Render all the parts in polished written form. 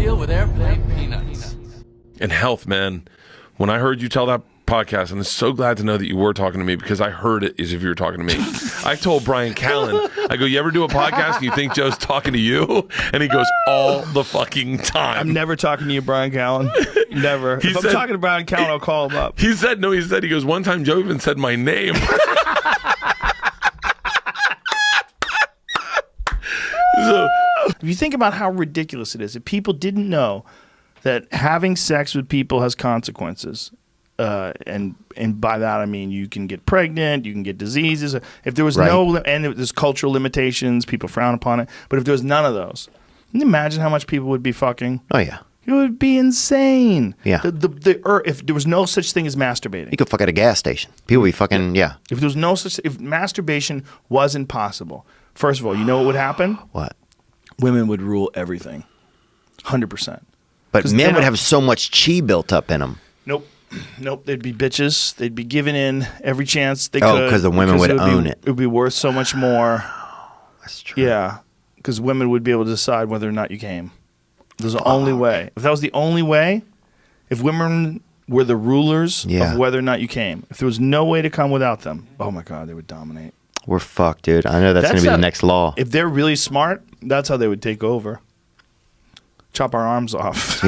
deal with airplane peanuts. And health, man. When I heard you tell that podcast, and I'm so glad to know that you were talking to me because I heard it as if you were talking to me. I told Brian Callen, I go, you ever do a podcast and you think Joe's talking to you? And he goes, all the fucking time. I'm never talking to you, Brian Callen. Never. If I'm talking to Brian Callen, I'll call him up. He goes, one time Joe even said my name. So, if you think about how ridiculous it is, if people didn't know that having sex with people has consequences, and by that I mean you can get pregnant, you can get diseases. If there was and there's cultural limitations, people frown upon it. But if there was none of those, can you imagine how much people would be fucking? Oh yeah, it would be insane. Yeah. If there was no such thing as masturbating, you could fuck at a gas station. People would be fucking If there was no such, if masturbation wasn't possible, first of all, you know what would happen? What? Women would rule everything, 100%. But men would have so much chi built up in them. Nope. They'd be bitches. They'd be giving in every chance they could. Oh, because the women would own it. It would be worth so much more. That's true. Yeah, because women would be able to decide whether or not you came. There's the only way. If that was the only way, if women were the rulers of whether or not you came, if there was no way to come without them, oh my God, they would dominate. We're fucked, dude. I know that's going to be the next law. If they're really smart, that's how they would take over. Chop our arms off.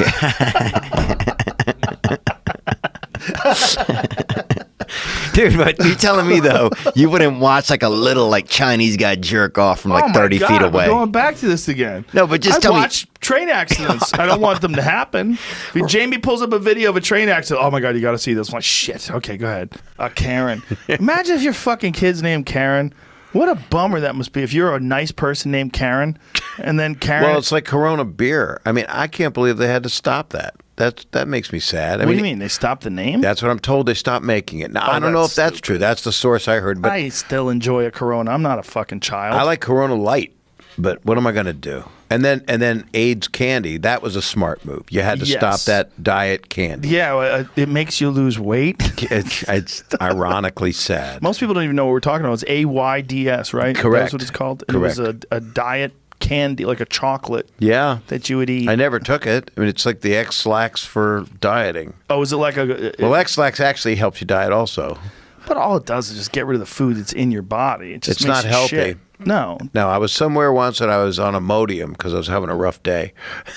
Dude, but you're telling me, though, you wouldn't watch like a little like Chinese guy jerk off from like 30 feet away. We're going back to this again. No, but just tell me. I watch train accidents. I don't want them to happen. If Jamie pulls up a video of a train accident, oh my God, you got to see this. I'm like, shit. Okay, go ahead. Karen. Imagine if your fucking kid's named Karen. What a bummer that must be if you're a nice person named Karen, and then Karen. Well, it's like Corona beer. I mean, I can't believe they had to stop that. That makes me sad. What do you mean? They stopped the name? That's what I'm told. They stopped making it. Now, I don't know if that's true. That's the source I heard. But I still enjoy a Corona. I'm not a fucking child. I like Corona Light, but what am I going to do? And then AIDS candy. That was a smart move. You had to stop that diet candy. Yeah, it makes you lose weight. It's ironically sad. Most people don't even know what we're talking about. It's AIDS, right? Correct. That's what it's called. And correct. It was a diet candy, like a chocolate. Yeah. That you would eat. I never took it. I mean, it's like the X-Lax for dieting. Oh, is it like a? Well, X-Lax actually helps you diet also. But all it does is just get rid of the food that's in your body. It just it's makes not healthy. Shit. No, I was somewhere once and I was on Imodium because I was having a rough day.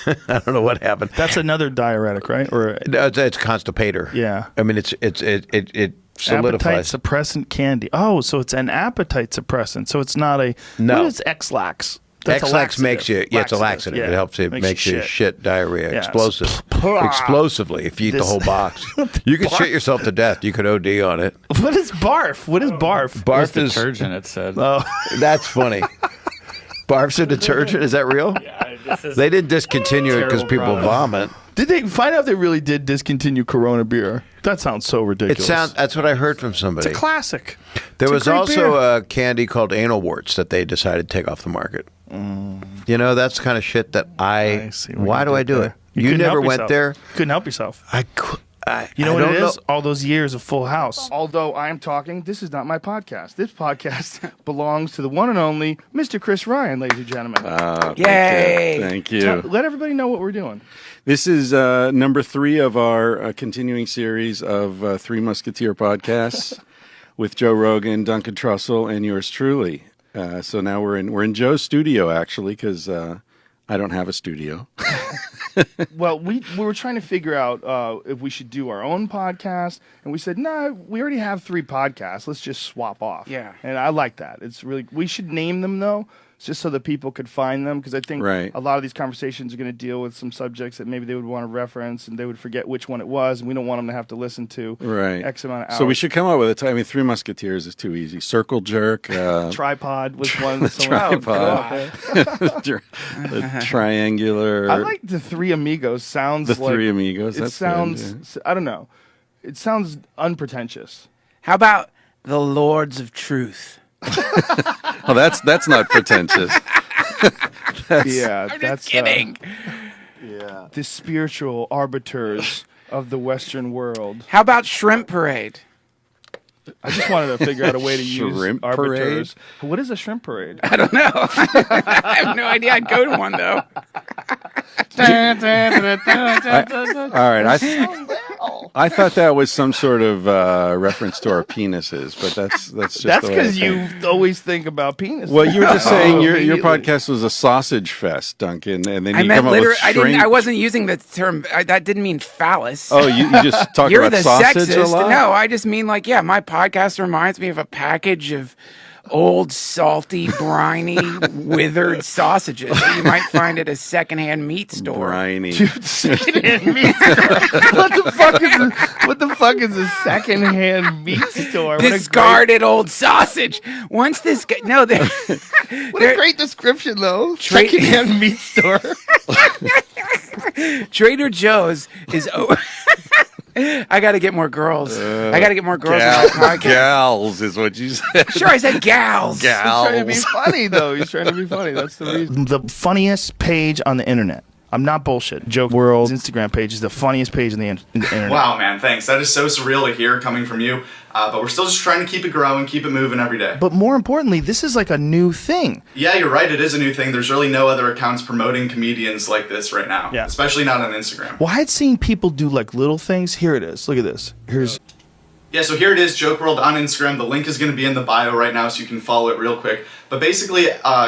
I don't know what happened. That's another diuretic, right? Or no, it's constipator. Yeah. I mean, it solidifies. Appetite suppressant candy. Oh, so it's an appetite suppressant. So it's not a. No. What is X-Lax? X-Lax makes you. Yeah, it's a laxative. Yeah. It helps. It makes you shit diarrhea. Yeah. Explosively if you eat the whole box. You could shit yourself to death. You could OD on it. What is barf? What is barf? Barf is detergent. It said. Oh, that's funny. Barf's a detergent. Is that real? Yeah, they didn't discontinue it because people vomit. Did they find out they really did discontinue Corona beer? That sounds so ridiculous. That's what I heard from somebody. It's a classic. There was also a candy called anal warts that they decided to take off the market. You know, that's the kind of shit that I see. Why do I do it? You never went there. Couldn't help yourself. You know what it is? All those years of Full House. Although I am talking, this is not my podcast. This podcast belongs to the one and only Mr. Chris Ryan, ladies and gentlemen. Yay! Thank you. Let everybody know what we're doing. This is number 3 of our continuing series of Three Musketeer podcasts with Joe Rogan, Duncan Trussell, and yours truly. So now we're in Joe's studio, actually, because I don't have a studio. Well, we were trying to figure out if we should do our own podcast, and we said, no, we already have 3 podcasts. Let's just swap off. Yeah. And I like that. It's really, we should name them, though, just so that people could find them, because I think a lot of these conversations are going to deal with some subjects that maybe they would want to reference, and they would forget which one it was, and we don't want them to have to listen to X amount of hours. So we should come up with a I mean, Three Musketeers is too easy. Circle jerk. Tripod was one. Tripod. The triangular. I like the Three Amigos. Sounds the like... Three Amigos. It sounds... I don't know. It sounds unpretentious. How about the Lords of Truth? Oh, that's not pretentious. I'm just kidding. Yeah. The spiritual arbiters of the Western world. How about Shrimp Parade? I just wanted to figure out a way to use Shrimp arbiters. parade? What is a shrimp parade? I don't know. I have no idea. I'd go to one, though. All right, I thought that was some sort of reference to our penises, but that's just That's the way I because think. you always think about penis. Well, you were just saying your Immediately. podcast was a sausage fest, Duncan, and then I you meant come up literally. with shrink. I wasn't using the term. That didn't mean phallus. Oh, you just talk You're about the sausage a sexist. lot? No, I just mean like, yeah, my podcast reminds me of a package of old, salty, briny, withered sausages that you might find at a secondhand meat store. Briny. Secondhand meat store. What the fuck is a secondhand meat store? What a Discarded old sausage. Once this guy, no, What a great description, though. Tra- Secondhand meat store. Trader Joe's is. I got to get more girls. I got to get more girls on my podcast. Gals is what you said. Sure, I said gals. He's trying to be funny, though. He's trying to be funny. That's the reason. The funniest page on the internet. I'm not bullshit. Joke WRLD's Instagram page is the funniest page on the internet. Wow, man, thanks. That is so surreal to hear coming from you. But we're still just trying to keep it growing, keep it moving every day. But more importantly, this is like a new thing. Yeah, you're right. It is a new thing. There's really no other accounts promoting comedians like this right now. Yeah. Especially not on Instagram. Well, I had seen people do like little things. Here it is. Look at this. Here's. Yeah, so here it is, Joke WRLD on Instagram. The link is going to be in the bio right now, so you can follow it real quick. But basically,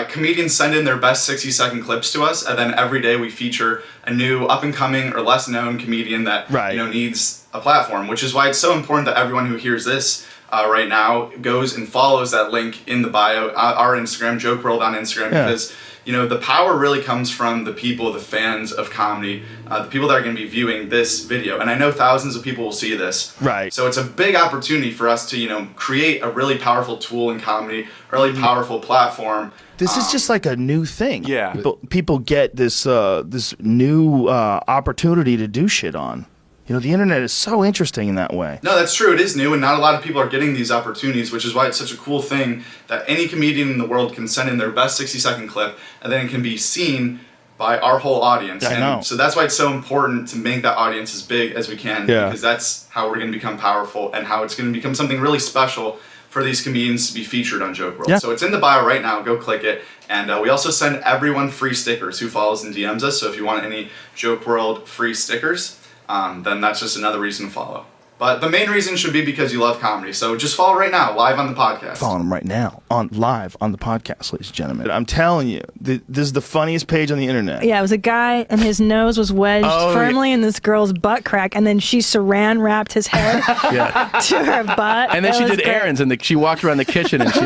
comedians send in their best 60-second clips to us, and then every day we feature a new up-and-coming or less-known comedian that needs a platform, which is why it's so important that everyone who hears this right now goes and follows that link in the bio, our Instagram, Joke WRLD on Instagram, because the power really comes from the people, the fans of comedy, the people that are going to be viewing this video. And I know thousands of people will see this. Right. So it's a big opportunity for us to, create a really powerful tool in comedy, a really powerful platform. This is just like a new thing. Yeah. People get this this new opportunity to do shit on. The internet is so interesting in that way. No, that's true. It is new, and not a lot of people are getting these opportunities, which is why it's such a cool thing that any comedian in the world can send in their best 60-second clip, and then it can be seen by our whole audience. I know. So that's why it's so important to make that audience as big as we can, because that's how we're going to become powerful and how it's going to become something really special for these comedians to be featured on Joke WRLD. Yeah. So it's in the bio right now. Go click it. And we also send everyone free stickers who follows and DMs us. So if you want any Joke WRLD free stickers, then that's just another reason to follow. But the main reason should be because you love comedy. So just follow right now, live on the podcast. Follow him right now, live on the podcast, ladies and gentlemen. I'm telling you, this is the funniest page on the internet. Yeah, it was a guy, and his nose was wedged firmly in this girl's butt crack, and then she saran wrapped his head to her butt. And then she did errands, and she walked around the kitchen, and she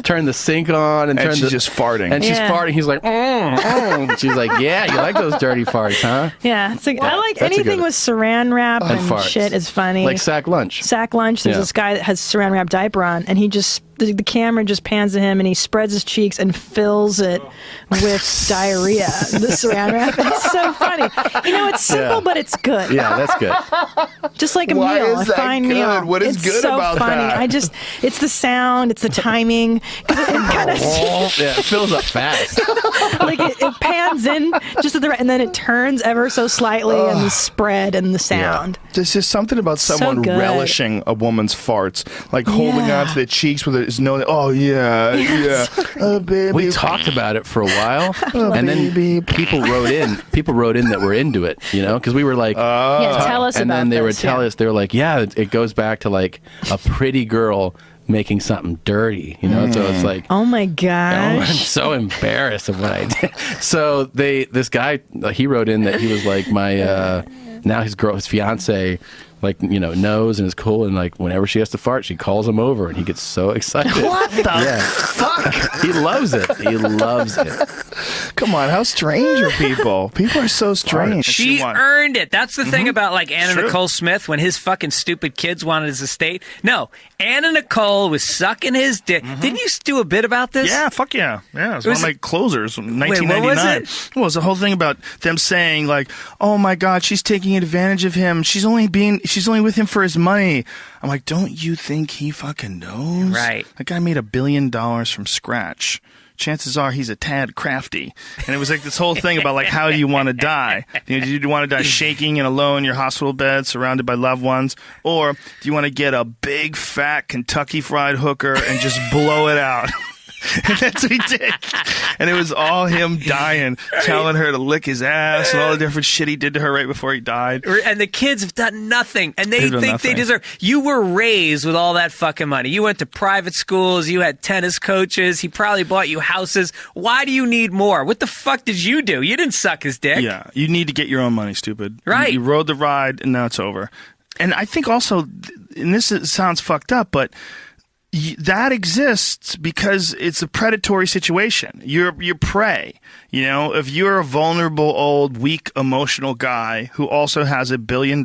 turned the sink on, and she's just farting. And she's farting. He's like, She's like, yeah, you like those dirty farts, huh? Yeah, it's like, I like anything with saran wrap and farts. shit is funny. Like sack lunch. Sack lunch. There's this guy that has saran wrap diaper on, and he just the camera just pans to him, and he spreads his cheeks and fills it with diarrhea. The saran wrap. It's so funny. It's simple, but it's good. Yeah, that's good. Just like a Why meal, is a that fine good? meal. What is it's good so about funny. that? It's the sound, it's the timing. 'Cause it kind of Yeah, it fills up fast. like it pans in just at the right, and then it turns ever so slightly, and the spread and the sound. There's just something about someone good. relishing a woman's farts, like holding on to their cheeks with his nose. Oh yeah. Oh baby. We talked about it for a while, and then people wrote in that were into it, because we were like, Tell us and about then they would this, tell us, they were like, yeah, it goes back to like a pretty girl making something dirty, so it's like, Oh my I'm gosh. so embarrassed of what I did. So this guy, he wrote in that he was like my now his fiance knows and is cool, and like whenever she has to fart, she calls him over, and he gets so excited. What the fuck? He loves it. He loves it. Come on, how strange are people? People are so strange. She earned it. That's the thing about like Anna Nicole Smith when his fucking stupid kids wanted his estate. No, Anna Nicole was sucking his dick. Didn't you do a bit about this? Yeah, fuck yeah. Yeah, it was one of my closers from 1999. What was it? Well, it was the whole thing about them saying like, oh my God, she's taking advantage of him. She's only with him for his money. I'm like, don't you think he fucking knows? Right. That guy made $1 billion from scratch. Chances are he's a tad crafty. And it was like this whole thing about like, how do you want to die? Do you want to die shaking and alone in your hospital bed surrounded by loved ones? Or do you want to get a big fat Kentucky Fried hooker and just blow it out? And that's what he did. And it was all him dying, telling her to lick his ass and all the different shit he did to her right before he died. And the kids have done nothing, and they think nothing. they deserve. You were raised with all that fucking money. You went to private schools. You had tennis coaches. He probably bought you houses. Why do you need more? What the fuck did you do? You didn't suck his dick. Yeah, you need to get your own money, stupid. Right. You rode the ride, and now it's over. And I think also, and this sounds fucked up, but that exists because it's a predatory situation. You're prey. You know, if you're a vulnerable, old, weak, emotional guy who also has $1 billion,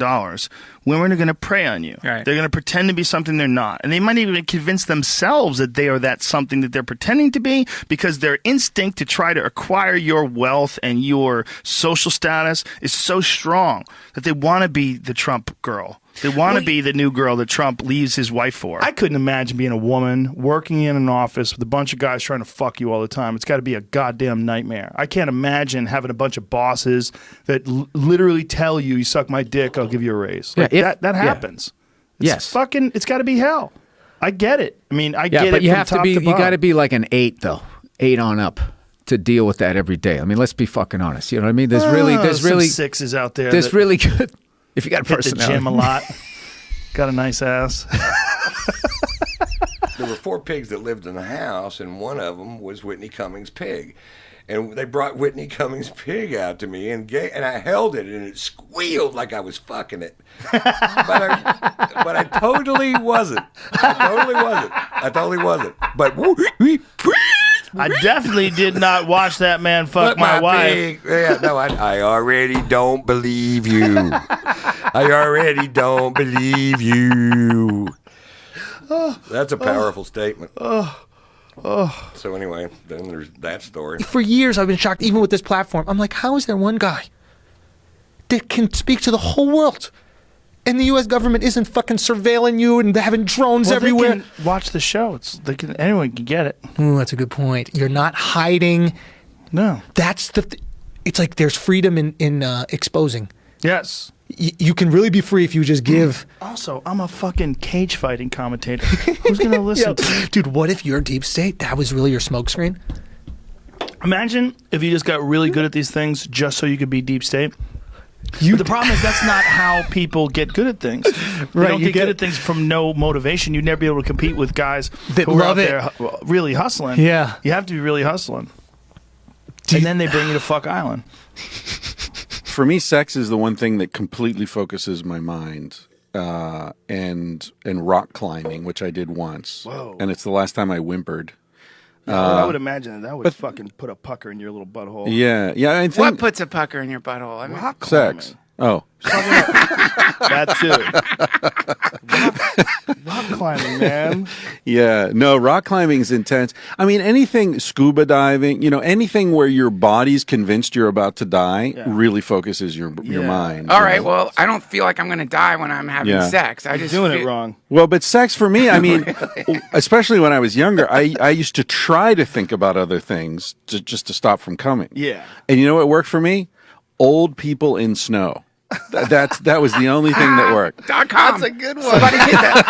women are going to prey on you. Right. They're going to pretend to be something they're not. And they might even convince themselves that they are that something that they're pretending to be, because their instinct to try to acquire your wealth and your social status is so strong that they want to be the Trump girl. They want to be the new girl that Trump leaves his wife for. I couldn't imagine being a woman working in an office with a bunch of guys trying to fuck you all the time. It's got to be a goddamn nightmare. I can't imagine having a bunch of bosses that literally tell you suck my dick, I'll give you a raise. Like, that happens. It's it's got to be hell. I get it. I mean, I get it. But you from have to top be. to You got to bottom. be like an 8 though, 8 on up to deal with that every day. I mean, let's be fucking honest. You know what I mean? There's some sixes out there. There's that really good. If you got a hit the personality. gym a lot, got a nice ass. There were 4 pigs that lived in the house, and one of them was Whitney Cummings' pig. And they brought Whitney Cummings' pig out to me, and I held it, and it squealed like I was fucking it. But I totally wasn't. I totally wasn't. But I definitely did not watch that man fuck my wife. pig. Yeah, no, I already don't believe you. I already don't believe you. That's a powerful statement. So anyway, then there's that story. For years, I've been shocked, even with this platform. I'm like, how is there one guy that can speak to the whole world, and the U.S. government isn't fucking surveilling you and having drones everywhere? They can watch the show. Anyone can get it. Ooh, that's a good point. You're not hiding. No, that's it's like there's freedom in exposing. Yes. You can really be free if you just give. Also, I'm a fucking cage fighting commentator. Who's going to listen to me? Dude, what if your deep state, that was really your smokescreen? Imagine if you just got really good at these things just so you could be deep state. But the problem is that's not how people get good at things. They don't get good at things from no motivation. You'd never be able to compete with guys that who are out love it. there really hustling. Yeah. You have to be really hustling. And then they bring you to Fuck Island. For me, sex is the one thing that completely focuses my mind, and rock climbing, which I did once. Whoa. And it's the last time I whimpered. I would imagine that would fucking put a pucker in your little butthole. Yeah. I think What puts a pucker in your butthole? I mean, rock climbing. sex. Oh, That too. Rock climbing, man. yeah. No, rock climbing is intense. I mean, anything scuba diving, anything where your body's convinced you're about to die really focuses your mind. all right. Well, I don't feel like I'm going to die when I'm having sex. I just Doing it feel- wrong. Well, but sex for me, I mean, especially when I was younger, I used to try to think about other things just to stop from coming. Yeah. And you know what worked for me? Old people in snow. That was the only thing that worked. .com. That's a good one. Somebody did that.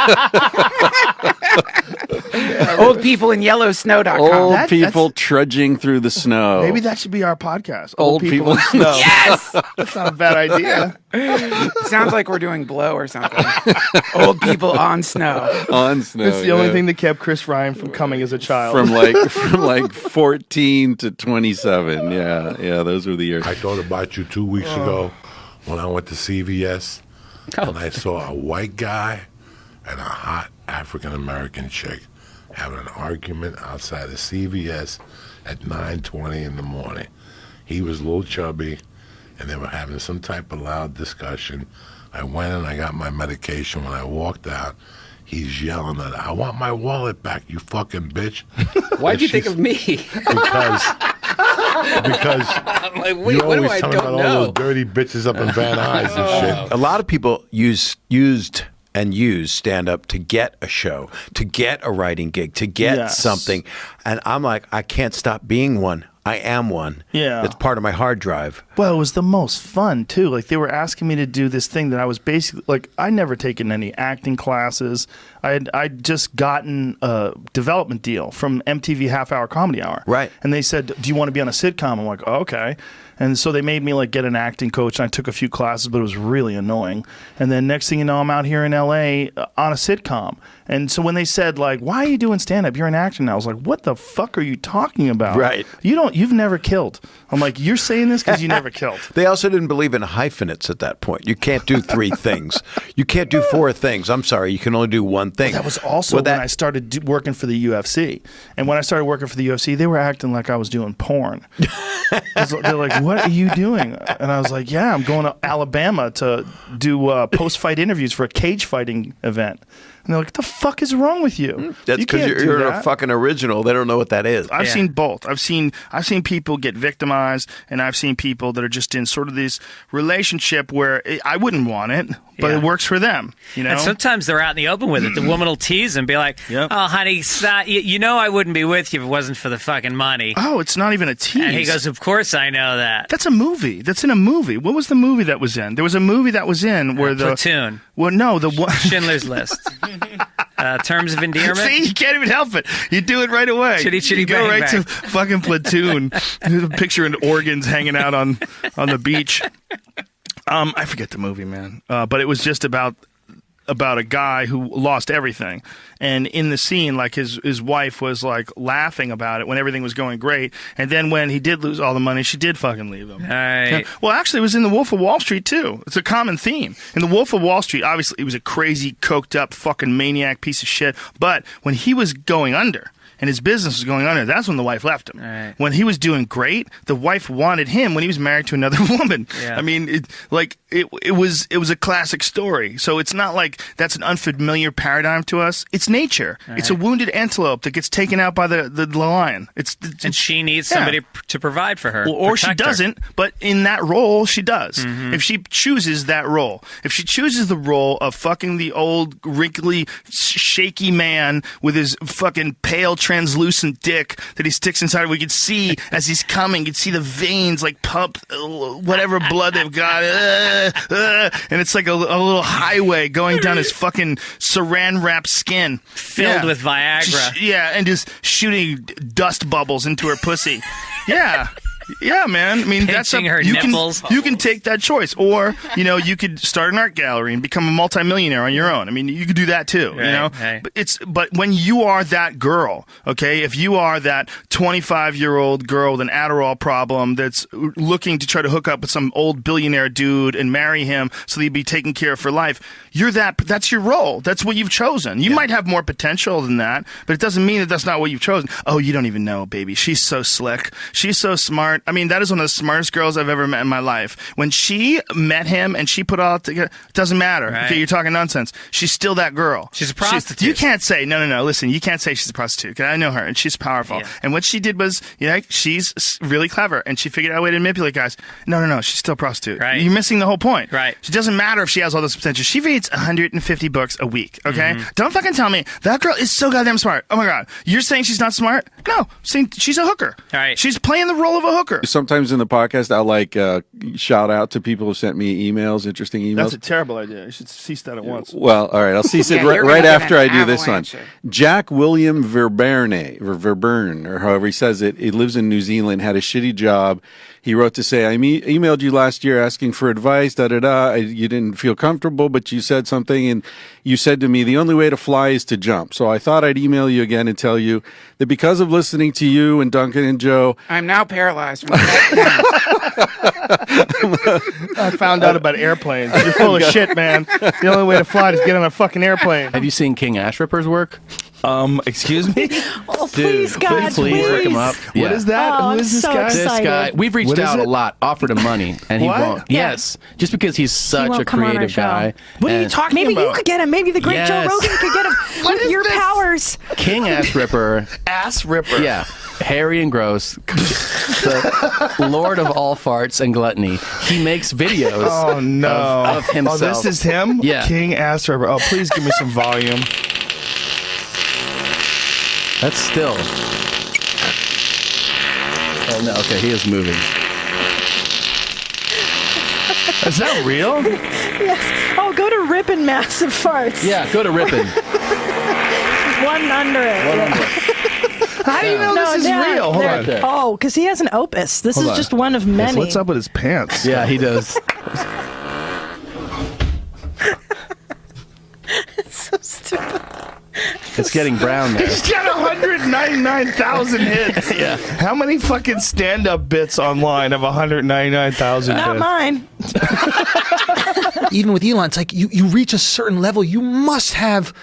Old people in yellowsnow.com. Old people trudging through the snow. Maybe that should be our podcast. Old people in snow. Yes! That's not a bad idea. Sounds like we're doing Blow or something. Old people on snow. On snow. It's the only thing that kept Chris Ryan from coming as a child. from like 14 to 27. Yeah, those were the years. I thought about you 2 weeks ago when I went to CVS and I saw a white guy and a hot African-American chick having an argument outside of CVS at 9:20 in the morning. He was a little chubby, and they were having some type of loud discussion. I went and I got my medication. When I walked out, he's yelling at her, "I want my wallet back, you fucking bitch." Why'd you think of me? Because I'm like, you wait, what do always I talking don't about all know? those dirty bitches up in Van Nuys and shit. A lot of people use stand-up to get a show, to get a writing gig, to get something. And I'm like, I can't stop being one. I am one. Yeah. It's part of my hard drive. Well, it was the most fun too. Like they were asking me to do this thing that I was basically like I never taken any acting classes. I'd just gotten a development deal from MTV Half Hour Comedy Hour. Right. And they said, "Do you want to be on a sitcom?" I'm like, oh, "Okay." And so they made me like get an acting coach, and I took a few classes, but it was really annoying. And then next thing you know, I'm out here in LA on a sitcom. And so when they said like, "Why are you doing stand up? You're an actor now," I was like, "What the fuck are you talking about? Right. You've never killed." I'm like, "You're saying this because you never killed." They also didn't believe in hyphenates at that point. You can't do 3 things. You can't do 4 things. I'm sorry, you can only do one thing. Well, that was also when I started working for the UFC. And when I started working for the UFC, they were acting like I was doing porn. They're like, "What are you doing?" And I was like, "Yeah, I'm going to Alabama to do post-fight interviews for a cage fighting event." And they're like, "What the fuck is wrong with you?" That's because you're a fucking original. They don't know what that is. I've seen both. I've seen people get victimized, and I've seen people that are just in sort of this relationship where I wouldn't want it, but it works for them. You know. And sometimes they're out in the open with it. The woman will tease and be like, "Oh, honey, you know I wouldn't be with you if it wasn't for the fucking money." Oh, it's not even a tease. And he goes, "Of course I know that." That's a movie. That's in a movie. What was the movie that was in? There was a movie that was in where the Platoon. Well, no, the one Schindler's List. Terms of endearment. See, you can't even help it. You do it right away. Chitty chitty you go bang right bang. to fucking Platoon. There's a picture in organs hanging out on the beach. I forget the movie, man. But it was just about a guy who lost everything, and in the scene, like his wife was like laughing about it when everything was going great, and then when he did lose all the money, she did fucking leave him. Right. Well, actually, it was in The Wolf of Wall Street too. It's a common theme in The Wolf of Wall Street. Obviously, he was a crazy, coked up, fucking maniac piece of shit. But when he was going under, and his business was going under, that's when the wife left him. Right. When he was doing great, the wife wanted him when he was married to another woman. Yeah. I mean, it was a classic story. So it's not like that's an unfamiliar paradigm to us. It's nature. Right. It's a wounded antelope that gets taken out by the lion. And she needs somebody to provide for her. Well, or she protect her. doesn't, but in that role, she does. Mm-hmm. If she chooses that role. If she chooses the role of fucking the old, wrinkly, shaky man with his fucking pale, translucent dick that he sticks inside, we could see as he's coming, you could see the veins like pump whatever blood they've got. And it's like a little highway going down his fucking saran-wrapped skin. Filled with Viagra. And just shooting dust bubbles into her pussy. Yeah. Yeah, man. I mean, that's Pinching her you nipples. can take that choice, or you could start an art gallery and become a multimillionaire on your own. I mean, you could do that too. Right. But when you are that girl, okay, if you are that 25-year-old girl with an Adderall problem that's looking to try to hook up with some old billionaire dude and marry him so that you'd be taken care of for life, that's your role. That's what you've chosen. You might have more potential than that, but it doesn't mean that that's not what you've chosen. Oh, you don't even know, baby. She's so slick. She's so smart. I mean, that is one of the smartest girls I've ever met in my life. When she met him and she put all together, it doesn't matter. Right. Okay, you're talking nonsense. She's still that girl. She's a prostitute. You can't say, no, listen, you can't say she's a prostitute. 'Cause I know her, and she's powerful. Yeah. And what she did was, she's really clever, and she figured out a way to manipulate guys. No, she's still a prostitute. Right. You're missing the whole point. Right. It doesn't matter if she has all this potential. She reads 150 books a week, okay? Mm-hmm. Don't fucking tell me that girl is so goddamn smart. Oh my God. You're saying she's not smart? No. Saying she's a hooker. All right. She's playing the role of a hooker. Sometimes in the podcast, I'll shout out to people who sent me emails, interesting emails. That's a terrible idea. You should cease that at once. Well, all right. I'll cease it you're right gonna get after an I do this one. avalanche. Jack William Verburn, or however he says it, he lives in New Zealand, had a shitty job. He wrote to say, I emailed you last year asking for advice, You didn't feel comfortable, but you said something, and you said to me, the only way to fly is to jump. So I thought I'd email you again and tell you that because of listening to you and Duncan and Joe, I'm now paralyzed from that. I found out about airplanes. You're full of shit, man. The only way to fly is get on a fucking airplane. Have you seen King Ash Ripper's work? Excuse me? Oh, please, God, please look him up. What is that? Oh, Who is I'm this so guy? This excited. guy, we've reached What is out a it? lot, offered him money, and he What? won't. Yeah. Yes, just because he's such won't a come on our creative show. guy. What are you And talking Maybe about? you could get him. Maybe the great Yes. Joe Rogan could get him with your powers. King Ash Ripper. Ass Ripper. Yeah, hairy and gross, the Lord of all farts and gluttony. He makes videos. Oh, no. of himself. Oh, this is him? Yeah. King Ass Ripper. Oh, please give me some volume. That's still. Oh no, okay, he is moving. Is that real? Yes. Oh, go to Rippin' Massive Farts. Yeah, go to Rippin'. One under it. How do you know this is real? Hold on. Oh, because he has an opus. This Hold is on. just one of many. What's up with his pants? Yeah, he does. So stupid. It's getting brown there. He's got 199,000 hits. Yeah. How many fucking stand-up bits online have 199,000 hits? Not mine. Even with Elon, it's like you reach a certain level, you must have.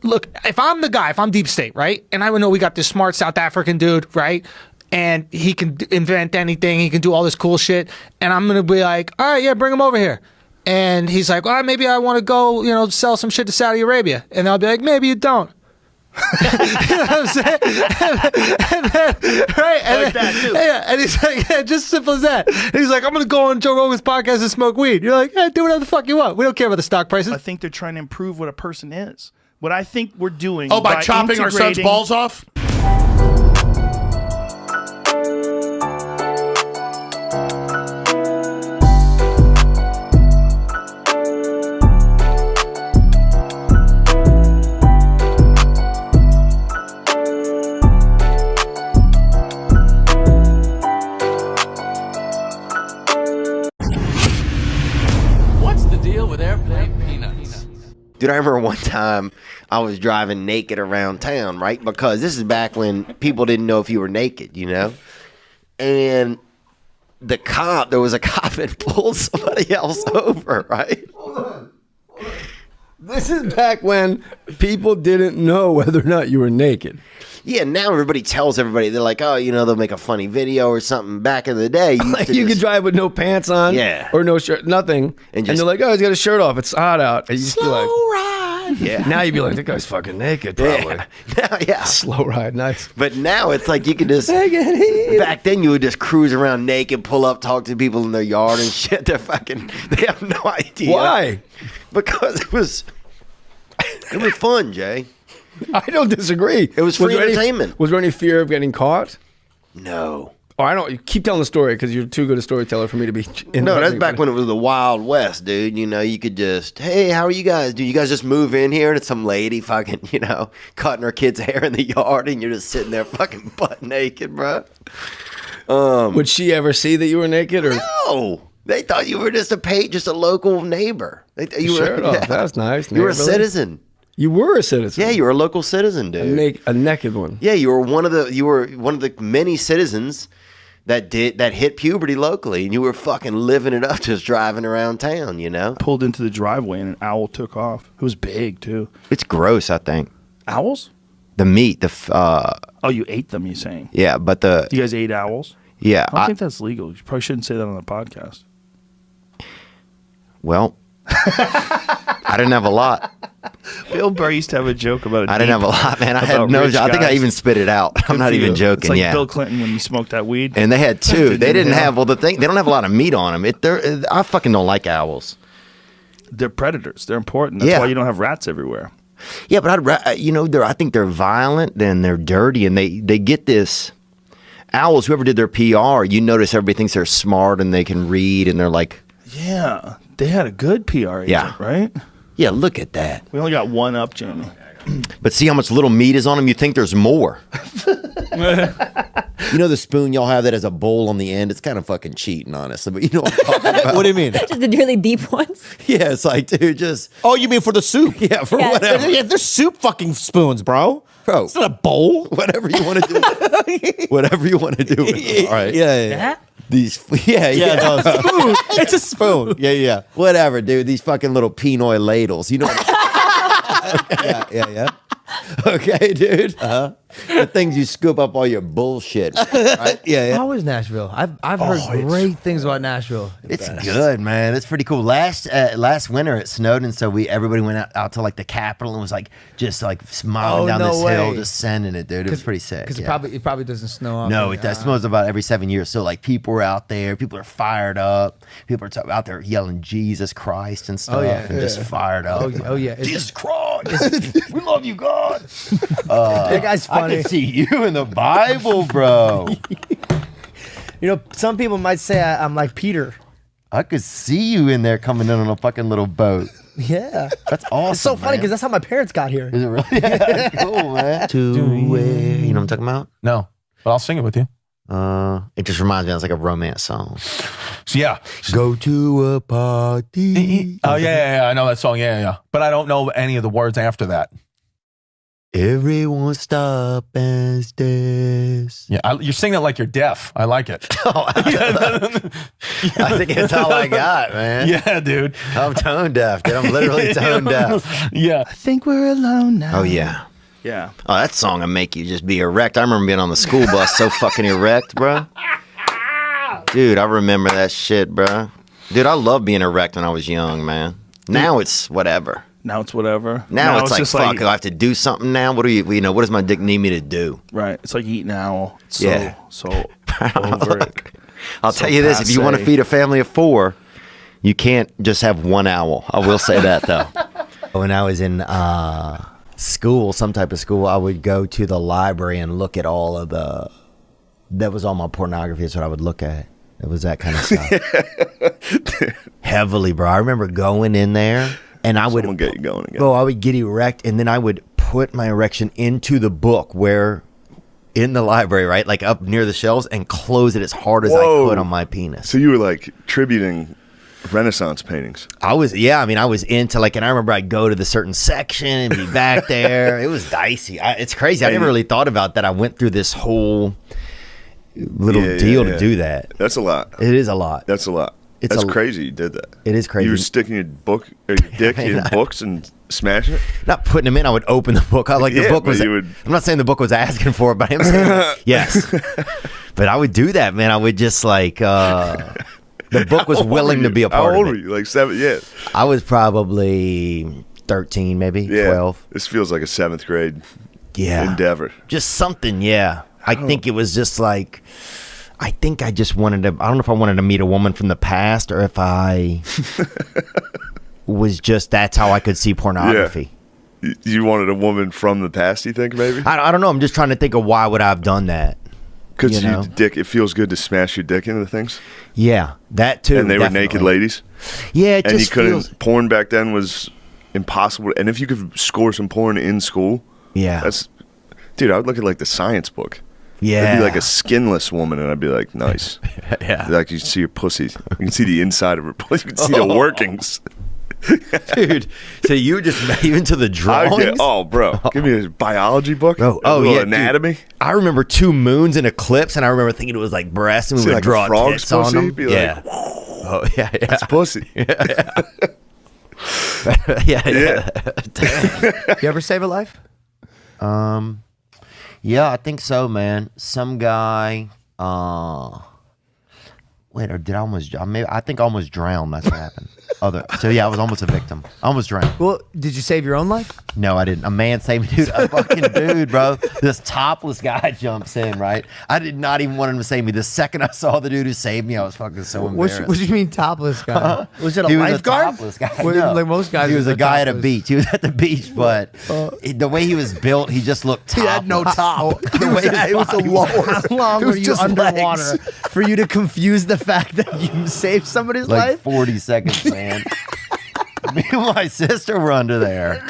Look, if I'm the guy, if I'm Deep State, right, and I would know we got this smart South African dude, right, and he can invent anything, he can do all this cool shit, and I'm gonna be like, all right, yeah, bring him over here. And he's like, well, maybe I want to go, sell some shit to Saudi Arabia. And I'll be like, maybe you don't. You know what I'm saying? And then, right? And like that, too. Yeah, and he's like, yeah, just simple as that. And he's like, I'm going to go on Joe Rogan's podcast and smoke weed. You're like, do whatever the fuck you want. We don't care about the stock prices. I think they're trying to improve what a person is. What I think we're doing. Oh, by chopping our son's balls off? Dude, I remember one time I was driving naked around town, right? Because this is back when people didn't know if you were naked, And there was a cop that pulled somebody else over, right? Hold on. This is back when people didn't know whether or not you were naked. Yeah, now everybody tells everybody. They're like, oh, they'll make a funny video or something. Back in the day, you could drive with no pants on, yeah, or no shirt, nothing, and they're like, oh, he's got his shirt off. It's hot out. And you just be like, ride. Yeah. Now you'd be like, that guy's fucking naked, probably. Yeah. Slow ride, nice. But now it's like you can just. Back then, you would just cruise around naked, pull up, talk to people in their yard and shit. They have no idea. Why? Because it was fun, Jay. I don't disagree. It was free entertainment. Was there any fear of getting caught? No. Oh, I don't. You keep telling the story because you're too good a storyteller for me to be. No, that's back when it was the Wild West, dude. You could just, hey, how are you guys? Do you guys just move in here? And it's some lady fucking, cutting her kid's hair in the yard, and you're just sitting there fucking butt naked, bro. Would she ever see that you were naked? Or no? They thought you were just a local neighbor. You were off. That's nice. You were a citizen. You were a citizen. Yeah, you were a local citizen, dude. A naked one. Yeah, you were one of the many citizens that hit puberty locally, and you were fucking living it up, just driving around town. Pulled into the driveway and an owl took off. It was big too. It's gross, I think. Owls? The meat. Oh, you ate them? You saying? Yeah, but you guys ate owls? Yeah, I don't think that's legal. You probably shouldn't say that on the podcast. Well, I didn't have a lot. Bill Burr used to have a joke about it. I didn't have a lot, man. I had no. I think I even spit it out. I'm not even joking. It's like yeah, Bill Clinton when he smoked that weed. And they had two. They didn't have. Well, they don't have a lot of meat on them. I fucking don't like owls. They're predators. They're important. That's why you don't have rats everywhere. Yeah, but I think they're violent. Then they're dirty, and they get this. Owls. Whoever did their PR, you notice everybody thinks they're smart and they can read, and they're like. Yeah, they had a good PR agent, right? Yeah, look at that. We only got one up, Jamie. But see how much little meat is on them? You think there's more. The spoon y'all have that has a bowl on the end? It's kind of fucking cheating, honestly. But you know what I'm talking about. What do you mean? Just the really deep ones? Yeah, it's like, dude, just... Oh, you mean for the soup? Yeah, for whatever. Yeah, they're soup fucking spoons, bro. It's not a bowl. Whatever you want to do. Whatever you want to do with them, all right? Yeah. These, yeah. No, spoon. It's a spoon. Yeah. Whatever, dude. These fucking little Pinoy ladles. You know what Yeah. Okay, dude. The things you scoop up all your bullshit. Right? Yeah. How is Nashville? I've heard great things about Nashville. It's good, man. It's pretty cool. Last winter it snowed, and so everybody went out to like the Capitol and was like just like smiling down this hill, just sending it, dude. It was pretty sick. Because it probably doesn't snow often. No, it snows about every 7 years. So like people were out there, people are fired up, people are out there yelling Jesus Christ and stuff, and just fired up. Oh yeah, Jesus Christ, we love you, God. That guy's funny. I can see you in the Bible, bro. You know, some people might say I'm like Peter. I could see you in there coming in on a fucking little boat. Yeah. That's awesome. It's so funny because that's how my parents got here. Is it really? Yeah, that's cool, man. You know what I'm talking about? No, but I'll sing it with you. It just reminds me, it's like a romance song. So yeah, go to a party. Oh yeah, I know that song. Yeah. But I don't know any of the words after that. Everyone stop and stares. Yeah, you're singing it like you're deaf. I like it. I think it's all I got, man. Yeah, dude. I'm tone deaf, dude. I'm literally tone deaf. Yeah. I think we're alone now. Oh, yeah. Yeah. Oh, that song will make you just be erect. I remember being on the school bus so fucking erect, bro. Dude, I remember that shit, bro. Dude, I love being erect when I was young, man. Now it's whatever. Now it's whatever. Now it's like, just fuck, I have to do something now. What do you know, what does my dick need me to do? Right. It's like eating an owl. It's so over it. I'll tell you this, if you want to feed a family of 4, you can't just have one owl. I will say that, though. When I was in school, some type of school, I would go to the library and look at all of that was all my pornography is what I would look at. It was that kind of stuff. Heavily, bro. I remember going in there and I would get you going again. Bro, I would get erect and then I would put my erection into the book where in the library, right? Like up near the shelves and close it as hard as I could on my penis. So you were like tributing Renaissance paintings. I was into like, and I remember I'd go to the certain section and be back there. It was dicey. It's crazy. I never really thought about that. I went through this whole little deal to do that. That's a lot. It is a lot. That's a lot. That's crazy you did that. It is crazy. You were sticking your dick in books and smashing it? Not putting them in. I would open the book. The book was. I'm not saying the book was asking for it, but I'm saying yes. But I would do that, man. I would just like the book was willing to be a part of it. How old were you? Like 7? Yeah. I was probably 13, maybe 12. This feels like a 7th grade endeavor. Just something, yeah. I think it was just like. I think I just wanted to. I don't know if I wanted to meet a woman from the past or if I was just. That's how I could see pornography. Yeah. You wanted a woman from the past, you think, maybe? I don't know. I'm just trying to think of why would I have done that. Because it feels good to smash your dick into things. Yeah, that too. And they were naked ladies. Yeah, and you couldn't. Porn back then was impossible. And if you could score some porn in school, dude, I would look at like the science book. Yeah, it'd be like a skinless woman, and I'd be like, nice. Yeah, like you see her pussy, you can see the inside of her pussy, you can see the workings. Dude, so you just even to the drawings? Bro, give me a biology book. Anatomy. Dude, I remember 2 moons and eclipse, and I remember thinking it was like breasts, and we would like draw frog's tits on them. Yeah. That's pussy. Yeah. You ever save a life? Yeah, I think so, man. Some guy. Wait, or did I almost? I think I almost drowned. That's what happened. So yeah, I was almost a victim. I almost drowned. Well, did you save your own life? No, I didn't. A man saved me, dude. A fucking dude, bro. This topless guy jumps in, right? I did not even want him to save me. The second I saw the dude who saved me, I was fucking so embarrassed. What do you mean topless guy? Was it a lifeguard? He was a topless guy. No. Like most guys. He was a guy at a beach. He was at the beach, but the way he was built, he just looked topless. He had no top. It was a lower. How long were you underwater for you to confuse the fact that you saved somebody's life? 40 seconds, man. Me and my sister were under there.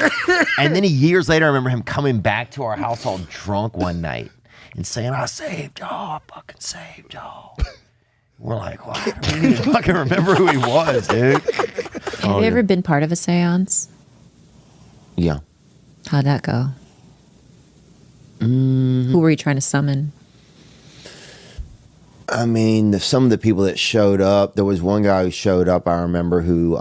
And then years later, I remember him coming back to our house all drunk one night and saying, I saved y'all. I fucking saved y'all. We're like, wow. We didn't even fucking remember who he was, dude. Have you ever been part of a seance? Yeah. How'd that go? Who were you trying to summon? I mean, some of the people that showed up, there was one guy who showed up, I remember, who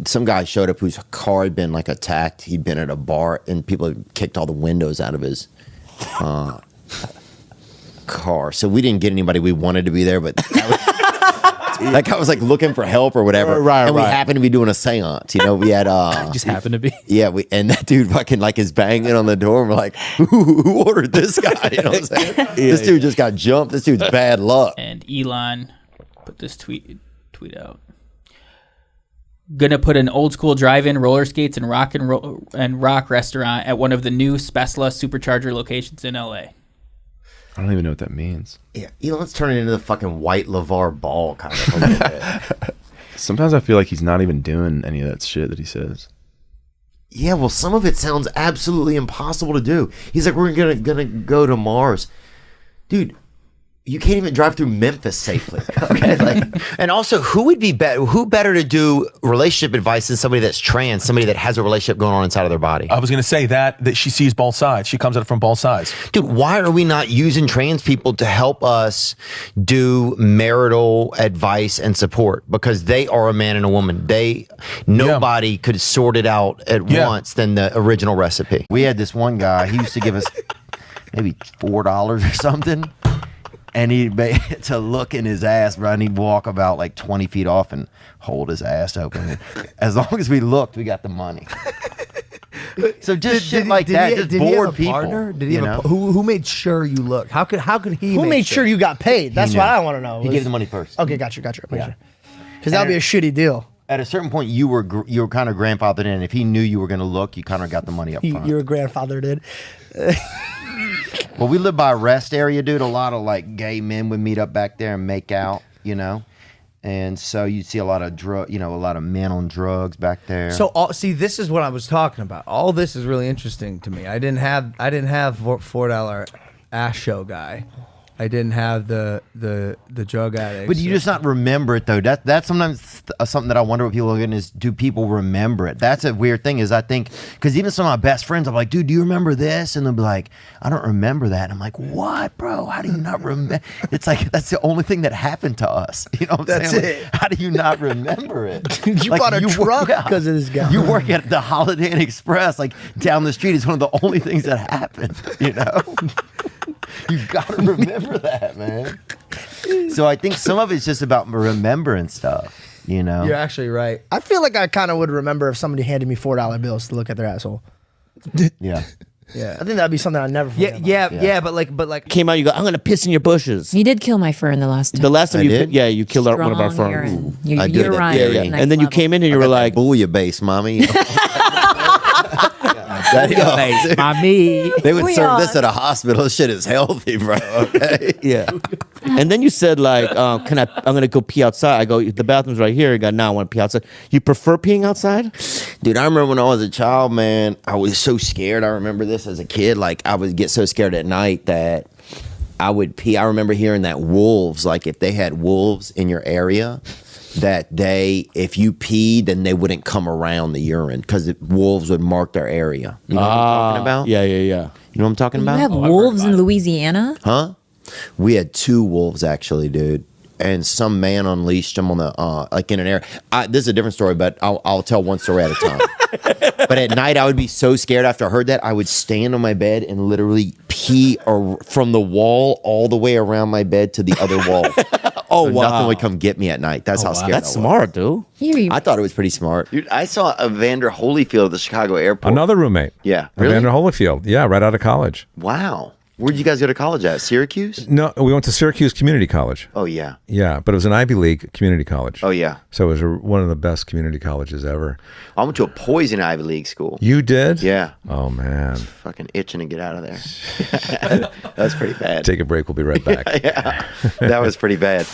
some guy showed up whose car had been like attacked. He'd been at a bar and people had kicked all the windows out of his car. So we didn't get anybody we wanted to be there, but that guy was like looking for help or whatever. Right. We happened to be doing a seance. We had just happened to be. Yeah, and that dude fucking like is banging on the door and we're like, who ordered this guy? You know what I'm saying? This dude just got jumped. This dude's bad luck. And Elon put this tweet out. Gonna put an old school drive-in, roller skates, and rock restaurant at one of the new Spesla Supercharger locations in LA. I don't even know what that means. Yeah, let's turn it into the fucking white LeVar Ball kind of a little bit. Sometimes I feel like he's not even doing any of that shit that he says. Yeah, well, some of it sounds absolutely impossible to do. He's like, we're gonna go to Mars. Dude, you can't even drive through Memphis safely. Okay, and also, who better to do relationship advice than somebody that's trans, somebody that has a relationship going on inside of their body? I was going to say that she sees both sides. She comes at it from both sides. Dude, why are we not using trans people to help us do marital advice and support? Because they are a man and a woman. Nobody could sort it out at once than the original recipe. We had this one guy, he used to give us maybe $4 or something. And he'd to look in his ass, bro, and he'd walk about like 20 feet off and hold his ass open. As long as we looked, we got the money. So just shit like that, just bored people. Partner? Did he have who made sure you looked? How could he? Who made sure you got paid? That's what I want to know. He gave the money first. Okay, gotcha. Because that'd be a shitty deal. At a certain point, you were kind of grandfathered in. If he knew you were going to look, you kind of got the money up front. Your grandfather did. Well, we live by a rest area, dude. A lot of like gay men would meet up back there and make out, and so you'd see a lot of a lot of men on drugs back there. So this is what I was talking about. All this is really interesting to me. I didn't have $4 ass show guy. I didn't have the drug addict. But you just not remember it though. That's sometimes something that I wonder what people look at is, do people remember it? That's a weird thing. Is I think because even some of my best friends, I'm like, dude, do you remember this? And they'll be like, I don't remember that. And I'm like, what, bro? How do you not remember? It's like that's the only thing that happened to us. You know what I'm saying? It. Like, how do you not remember it? You bought a truck because of this guy. You work at the Holiday Inn Express, like down the street. It's one of the only things that happened. You gotta remember that, man. So I think some of it's just about remembering stuff, You're actually right. I feel like I kind of would remember if somebody handed me $4 bills to look at their asshole. Yeah. Yeah. I think that'd be something I'd never forget. Yeah, but like came out, you go, I'm gonna piss in your bushes. You did kill my fern the last time. The last time you killed one of our ferns. Urine. Your urine. And then you came in and you were like, booyah base, mommy. Mommy. They would serve this at a hospital. This shit is healthy, bro. Okay. Yeah. And then you said like, I'm gonna go pee outside. I go, the bathroom's right here. You go, no, I want to pee outside. You prefer peeing outside? Dude, I remember when I was a child, man, I was so scared. I remember this as a kid. Like I would get so scared at night that I would pee. I remember hearing that wolves, like if they had wolves in your area, that if you peed, then they wouldn't come around the urine because the wolves would mark their area. You know what I'm talking about? Yeah. You know what I'm talking about? You have wolves in Louisiana? Huh? We had 2 wolves actually, dude. And some man unleashed them on the like in an area. This is a different story, but I'll tell one story at a time. But at night, I would be so scared after I heard that. I would stand on my bed and literally pee from the wall all the way around my bed to the other wall. Oh, so wow. Nothing would come get me at night. That's how scared I was. That's smart, dude. I thought it was pretty smart. Dude, I saw Evander Holyfield at the Chicago airport. Another roommate. Yeah. Really? Evander Holyfield. Yeah, right out of college. Wow. Where'd you guys go to college at? Syracuse? No, we went to Syracuse Community College. Oh, yeah. Yeah, but it was an Ivy League community college. Oh, yeah. So it was one of the best community colleges ever. I went to a poison Ivy League school. You did? Yeah. Oh, man. Fucking itching to get out of there. That was pretty bad. Take a break. We'll be right back. Yeah, that was pretty bad.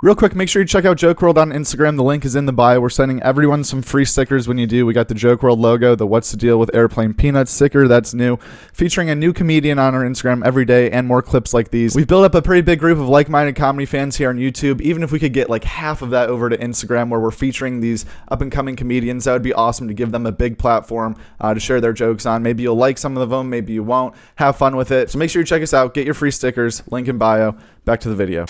Real quick, make sure you check out Joke WRLD on Instagram. The link is in the bio. We're sending everyone some free stickers when you do. We got the Joke WRLD logo, the What's the Deal with Airplane Peanuts sticker. That's new. Featuring a new comedian on our Instagram every day and more clips like these. We've built up a pretty big group of like-minded comedy fans here on YouTube. Even if we could get like half of that over to Instagram where we're featuring these up-and-coming comedians, that would be awesome to give them a big platform to share their jokes on. Maybe you'll like some of them, maybe you won't. Have fun with it. So make sure you check us out. Get your free stickers. Link in bio. Back to the video.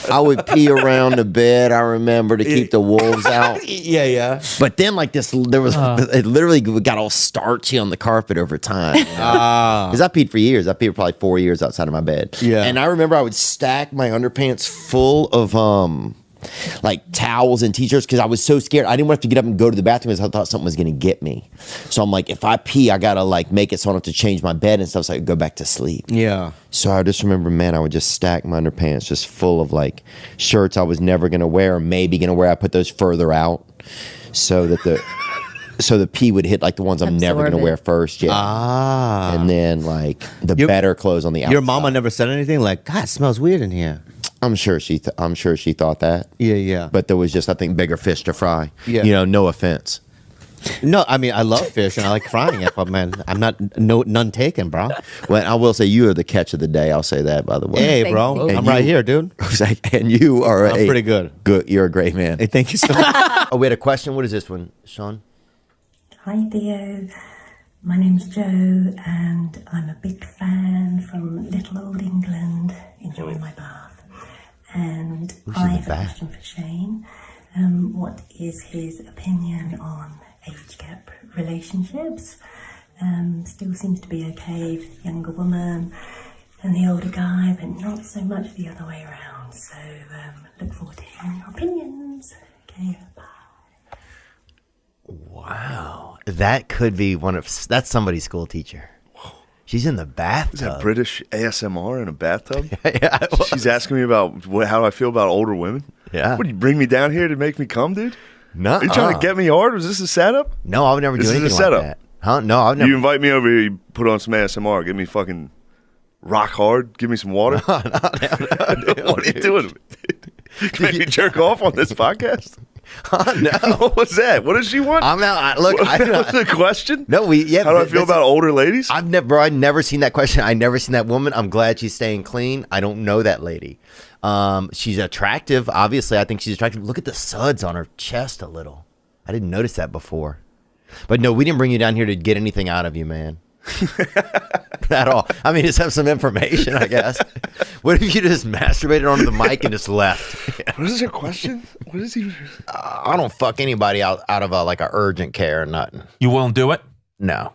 I would pee around the bed, I remember, to keep the wolves out. Yeah. But then, like this, it literally got all starchy on the carpet over time. Because I peed for years. I peed for probably 4 years outside of my bed. Yeah. And I remember I would stack my underpants full of like towels and t-shirts because I was so scared. I didn't want to get up and go to the bathroom because I thought something was going to get me. So I'm like, if I pee, I got to like make it so I don't have to change my bed and stuff so I could go back to sleep. Yeah. So I just remember, man, I would just stack my underpants just full of like shirts I was never going to wear or maybe going to wear. I put those further out so that So the pee would hit like the ones I'm never Absorb gonna it. wear first. Yeah. Ah. And then like the better clothes on the outside. Your mama never said anything like, God, it smells weird in here. I'm sure she thought that. Yeah. But there was just, I think, bigger fish to fry. Yeah. You know, no offense. No, I mean, I love fish and I like frying it, but man, I'm none taken, bro. Well, I will say you are the catch of the day. I'll say that, by the way. Hey, bro. I'm right here, dude. And you are I'm pretty good. Good. You're a great man. Hey, thank you so much. Oh, we had a question. What is this one, Sean? Hi Theo, my name's Jo and I'm a big fan from little old England, enjoying my bath. And I have a question for Shane. What is his opinion on age gap relationships? Still seems to be okay for the younger woman and the older guy, but not so much the other way around. So look forward to hearing your opinions. Okay, bye. Wow, that could be that's somebody's school teacher. She's in the bathtub. Is that British ASMR in a bathtub? Yeah. She's asking me about how do I feel about older women. Yeah. What, do you bring me down here to make me come, dude? No. Are you trying to get me hard? Was this a setup? No, I would never do anything This is a setup. like that. Huh? No, I've never. You invite me over here, you put on some ASMR, get me fucking rock hard, give me some water. No, what are you doing? Can you jerk off on this podcast? No. What was that? What does she want? I'm not. Look, what's the question? No, How do I feel about older ladies? I've never seen that question. I never seen that woman. I'm glad she's staying clean. I don't know that lady. She's attractive. Obviously, I think she's attractive. Look at the suds on her chest a little. I didn't notice that before. But no, we didn't bring you down here to get anything out of you, man. At all. I mean, just have some information, I guess. What if you just masturbated onto the mic and just left? What is your question? What is he? I don't fuck anybody out of like a urgent care or nothing. You won't do it? No.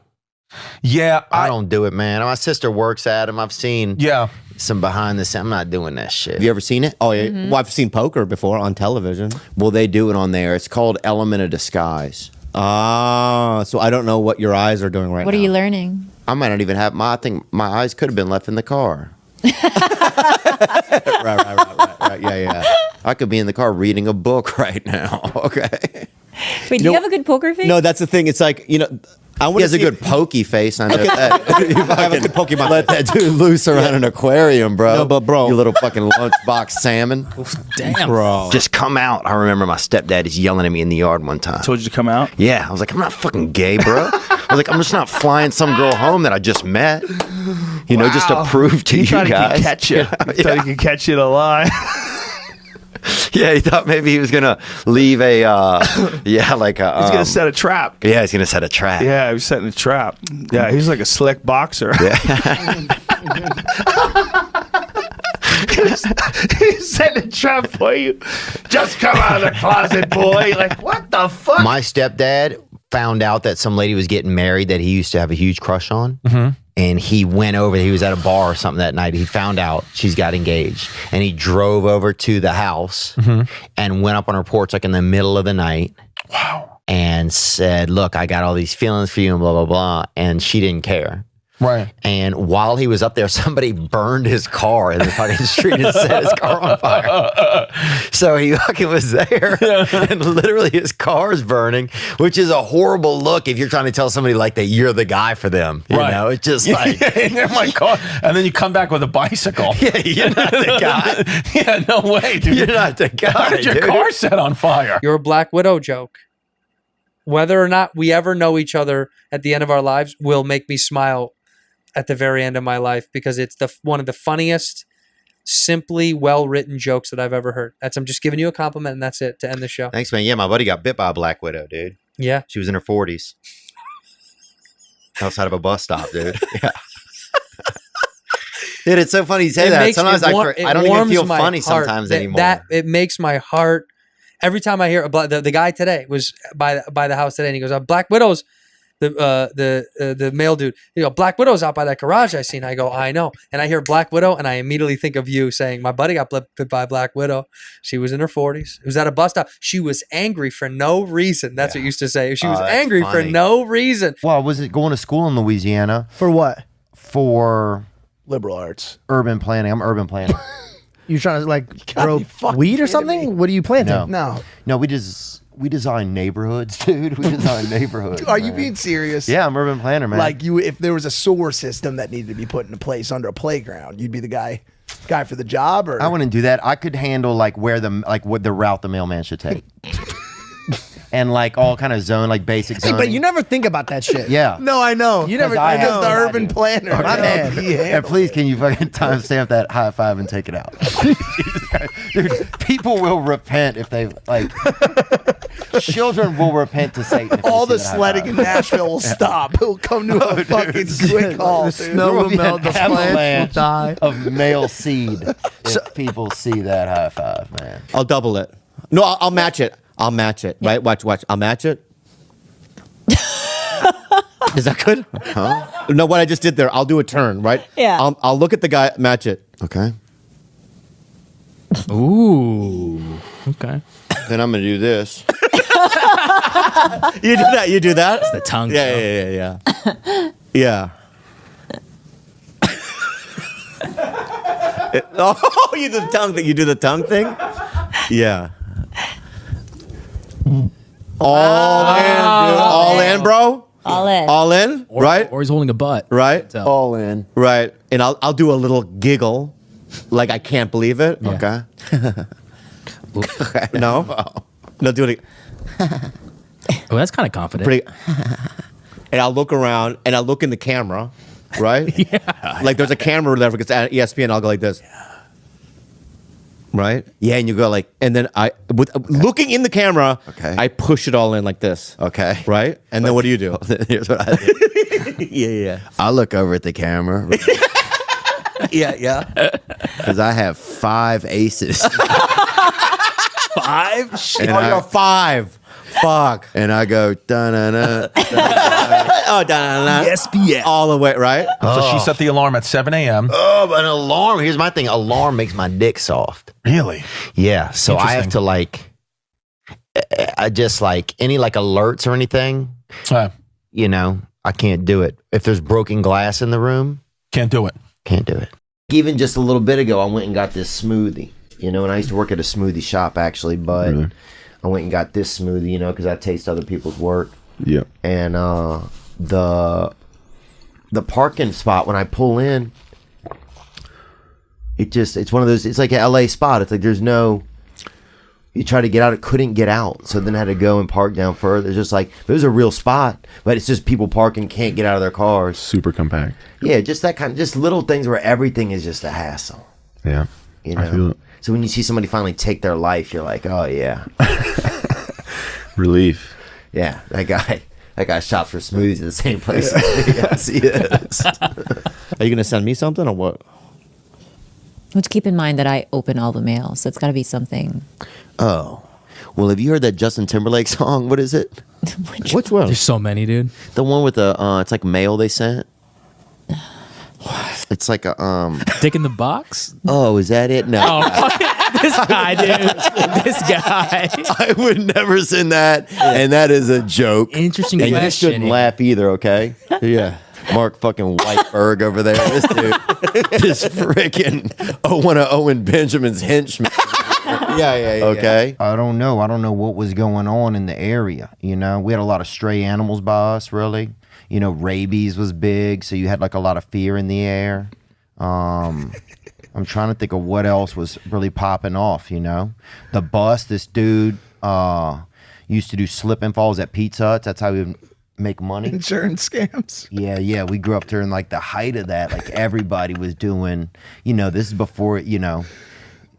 Yeah, I don't do it, man. My sister works at him. I've seen some behind the scenes. I'm not doing that shit. Have you ever seen it? Oh, yeah. Well, I've seen poker before on television. Well, they do it on there. It's called Element of Disguise. Ah, so I don't know what your eyes are doing right now. What are you learning? I might not even have I think my eyes could have been left in the car. Right. Yeah. I could be in the car reading a book right now. Okay. Wait, do you have a good poker face? No, that's the thing. It's like, you know, He has a good pokey face. I know that. I have a good Pokemon. Let that dude loose around an aquarium, bro. No, but bro. You little fucking lunchbox salmon. Damn. Bro. Just come out. I remember my stepdad is yelling at me in the yard one time. Told you to come out? Yeah. I was like, I'm not fucking gay, bro. I was like, I'm just not flying some girl home that I just met. You know, just to prove to he you thought guys. He could catch you. He thought he could catch you to lie. Yeah, he thought maybe he was gonna leave a he's gonna set a trap. Yeah, he's gonna set a trap. Yeah, he was setting a trap. Yeah, he's like a slick boxer. Yeah. He's setting a trap for you. Just come out of the closet, boy. Like, what the fuck? My stepdad found out that some lady was getting married that he used to have a huge crush on. And he went over, he was at a bar or something that night. He found out she's got engaged. And he drove over to the house and went up on her porch like in the middle of the night. Wow. And said, look, I got all these feelings for you and blah, blah, blah. And she didn't care. Right. And while he was up there, somebody burned his car in the fucking street and set his car on fire. So he fucking was there and literally his car's burning, which is a horrible look if you're trying to tell somebody like that you're the guy for them. You know, it's just like, yeah, my car. And then you come back with a bicycle. Yeah, you're not the guy. Yeah, no way, dude. You're not the guy. How did your dude. car set on fire? You're a Black Widow joke. Whether or not we ever know each other at the end of our lives will make me smile at the very end of my life because it's one of the funniest, simply well-written jokes that I've ever heard. I'm just giving you a compliment, and that's it to end the show. Thanks, man. Yeah, my buddy got bit by a Black Widow, dude. Yeah. She was in her 40s. Outside of a bus stop, dude. Yeah. Dude, it's so funny you say that. Sometimes I don't even feel funny sometimes anymore. It makes my heart. Every time I hear the guy today was by the house today, and he goes, "Black Widows." The male dude, Black Widow's out by that garage I seen. I go, I know. And I hear Black Widow, and I immediately think of you saying, my buddy got bit by a Black Widow. She was in her 40s. It was at a bus stop. She was angry for no reason. That's what you used to say. She was angry for no reason. Well, was it going to school in Louisiana? For what? For liberal arts. Urban planning. I'm urban planning. You trying to grow weed or something? What are you planting? No, we just We design neighborhoods, dude. We design neighborhoods. Are you man. being serious? Yeah, I'm urban planner, man. Like if there was a sewer system that needed to be put into place under a playground, you'd be the guy for the job, or I wouldn't do that. I could handle like what the route the mailman should take. And like all kind of zone, like basic zoning. But you never think about that shit. Yeah. No, I know. You never think as the urban planner. My man. And please, can you fucking timestamp that high five and take it out? Dude, people will repent if they like. Children will repent to Satan. If All they the see that sledding high in five. Nashville will stop. It will come to a fucking quick halt. The snow will melt. The plants will die of male seed. If people see that high five, man. I'll double it. No, I'll match it. I'll match it. Right? Watch. I'll match it. Is that good? Huh? No, what I just did there. I'll do a turn. Right? Yeah. I'll look at the guy. Match it. Okay. Ooh. Okay. Then I'm gonna do this. You do that. You do that. It's the tongue. Yeah. Yeah. Oh, you do the tongue thing. You do the tongue thing. Yeah. All in, dude. All in, bro. All in. All in, right? Or he's holding a butt. Right? All in. Right. And I'll do a little giggle, like I can't believe it. Yeah. Okay. No. No, do it. Oh, that's kind of confident. Pretty. And I'll look around and I'll look in the camera, right? Yeah. Like there's a camera there because at ESPN I'll go like this. Right? Yeah, and you go like, and then looking in the camera, okay, I push it all in like this. Okay. Right? And then what do you do? Here's what I do. Yeah. I look over at the camera. Yeah. Because I have 5 aces. 5? And you're 5. Fuck. And I go, da-na-na. Oh, da-na-na. ESPN. All the way, right? So she set the alarm at 7 a.m. Oh, but an alarm. Here's my thing. Alarm makes my dick soft. Really? Yeah. So I have to I just any alerts or anything, you know, I can't do it. If there's broken glass in the room. Can't do it. Can't do it. Even just a little bit ago, I went and got this smoothie, you know, and I used to work at a smoothie shop actually, but Really? I went and got this smoothie, you know, because I taste other people's work. Yeah. And the parking spot when I pull in, it's one of those, it's like an LA spot. It's like there's no, you try to get out, it couldn't get out. So then I had to go and park down further. It's just like, there's a real spot, but it's just people parking, can't get out of their cars. Super compact. Yeah, just that kind of, just little things where everything is just a hassle. Yeah. You I know? feel it. So when you see somebody finally take their life, you're like, oh yeah. Relief. Yeah, that guy shops for smoothies at the same place as me. Yes, he is. Are you going to send me something or what? Let's keep in mind that I open all the mail, so it's got to be something. Oh. Well, have you heard that Justin Timberlake song? What is it? Which one? There's so many, dude. The one with the, it's like mail they sent. It's like a, Dick in the box? Oh, is that it? No. Oh, this guy, dude. This guy. I would never send that, and that is a joke. Interesting and question. you shouldn't laugh either, okay? Yeah. Mark fucking Whiteberg over there. This dude, this freaking one of Owen Benjamin's henchmen. Yeah. Okay. I don't know what was going on in the area. You know, we had a lot of stray animals by us, really. You know, rabies was big, so you had like a lot of fear in the air. I'm trying to think of what else was really popping off, you know. The bus, this dude used to do slip and falls at Pizza Huts. That's how he would make money. Insurance scams. Yeah. We grew up during like the height of that. Like everybody was doing, you know, this is before, you know,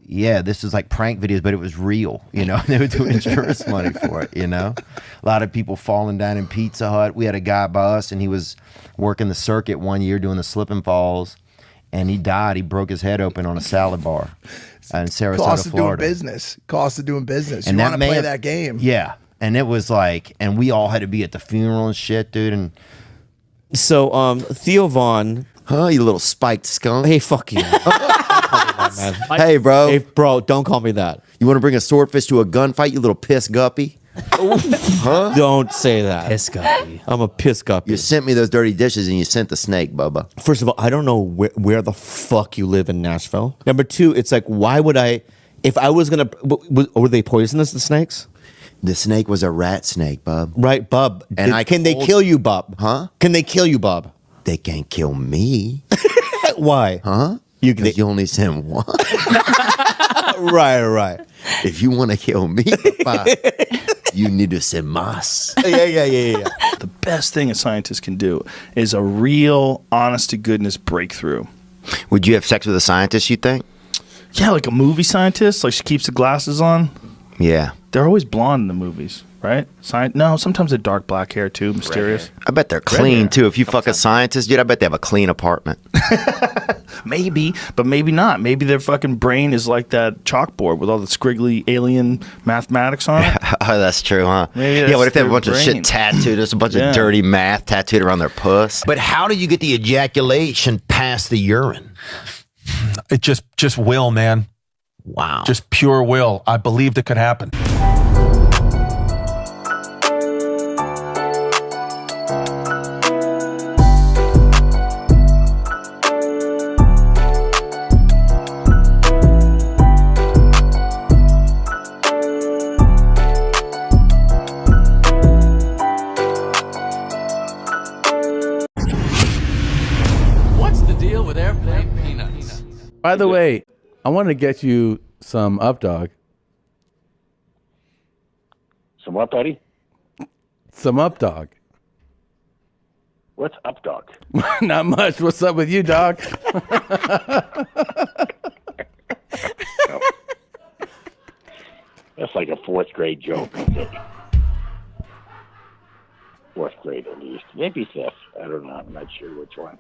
yeah, this was like prank videos, but it was real, you know. They would do insurance money for it, you know. A lot of people falling down in Pizza Hut. We had a guy by us, and he was working the circuit one year doing the slip and falls, and he died. He broke his head open on a salad bar in Sarasota, Cost of doing Florida. business. Cost of doing business. And You that want to play man- that game. Yeah, and it was like, and we all had to be at the funeral and shit, dude. And So, Theo Vaughn. Huh, you little spiked skunk. Hey, fuck you. Hey, bro. Hey, bro, don't call me that. You want to bring a swordfish to a gunfight, you little piss guppy? Huh? Don't say that. Piss guppy. I'm a piss guppy. You sent me those dirty dishes and you sent the snake, Bubba. First of all, I don't know where the fuck you live in Nashville. Number two, it's like, why would I, if I was going to, were they poisonous, the snakes? The snake was a rat snake, bub. Right, bub. And can they kill you, bub? Huh? Can they kill you, bub? They can't kill me. Why? Huh? Because you only send one. Right. If you want to kill me, Papa, you need to send mas. Yeah. The best thing a scientist can do is a real, honest-to-goodness breakthrough. Would you have sex with a scientist, you think? Yeah, like a movie scientist. Like she keeps the glasses on. Yeah. They're always blonde in the movies, right? No, sometimes they're dark black hair too, mysterious. I bet they're clean, too. If you fuck a scientist, dude, I bet they have a clean apartment. Maybe, but maybe not. Maybe their fucking brain is like that chalkboard with all the squiggly alien mathematics on it. Oh, that's true, huh? Maybe Yeah, what if they have a their bunch of brain. shit tattooed? There's a bunch Yeah. of dirty math tattooed around their puss. But how do you get the ejaculation past the urine? It just will, man. Wow. Just pure will. I believed it could happen. What's the deal with airplane peanuts? By the way, I wanted to get you some up dog. Some what, buddy? Some up dog. What's up, dog? Not much. What's up with you, dog? That's like a fourth grade joke. Fourth grade, at least. Maybe fifth. I don't know. I'm not sure which one.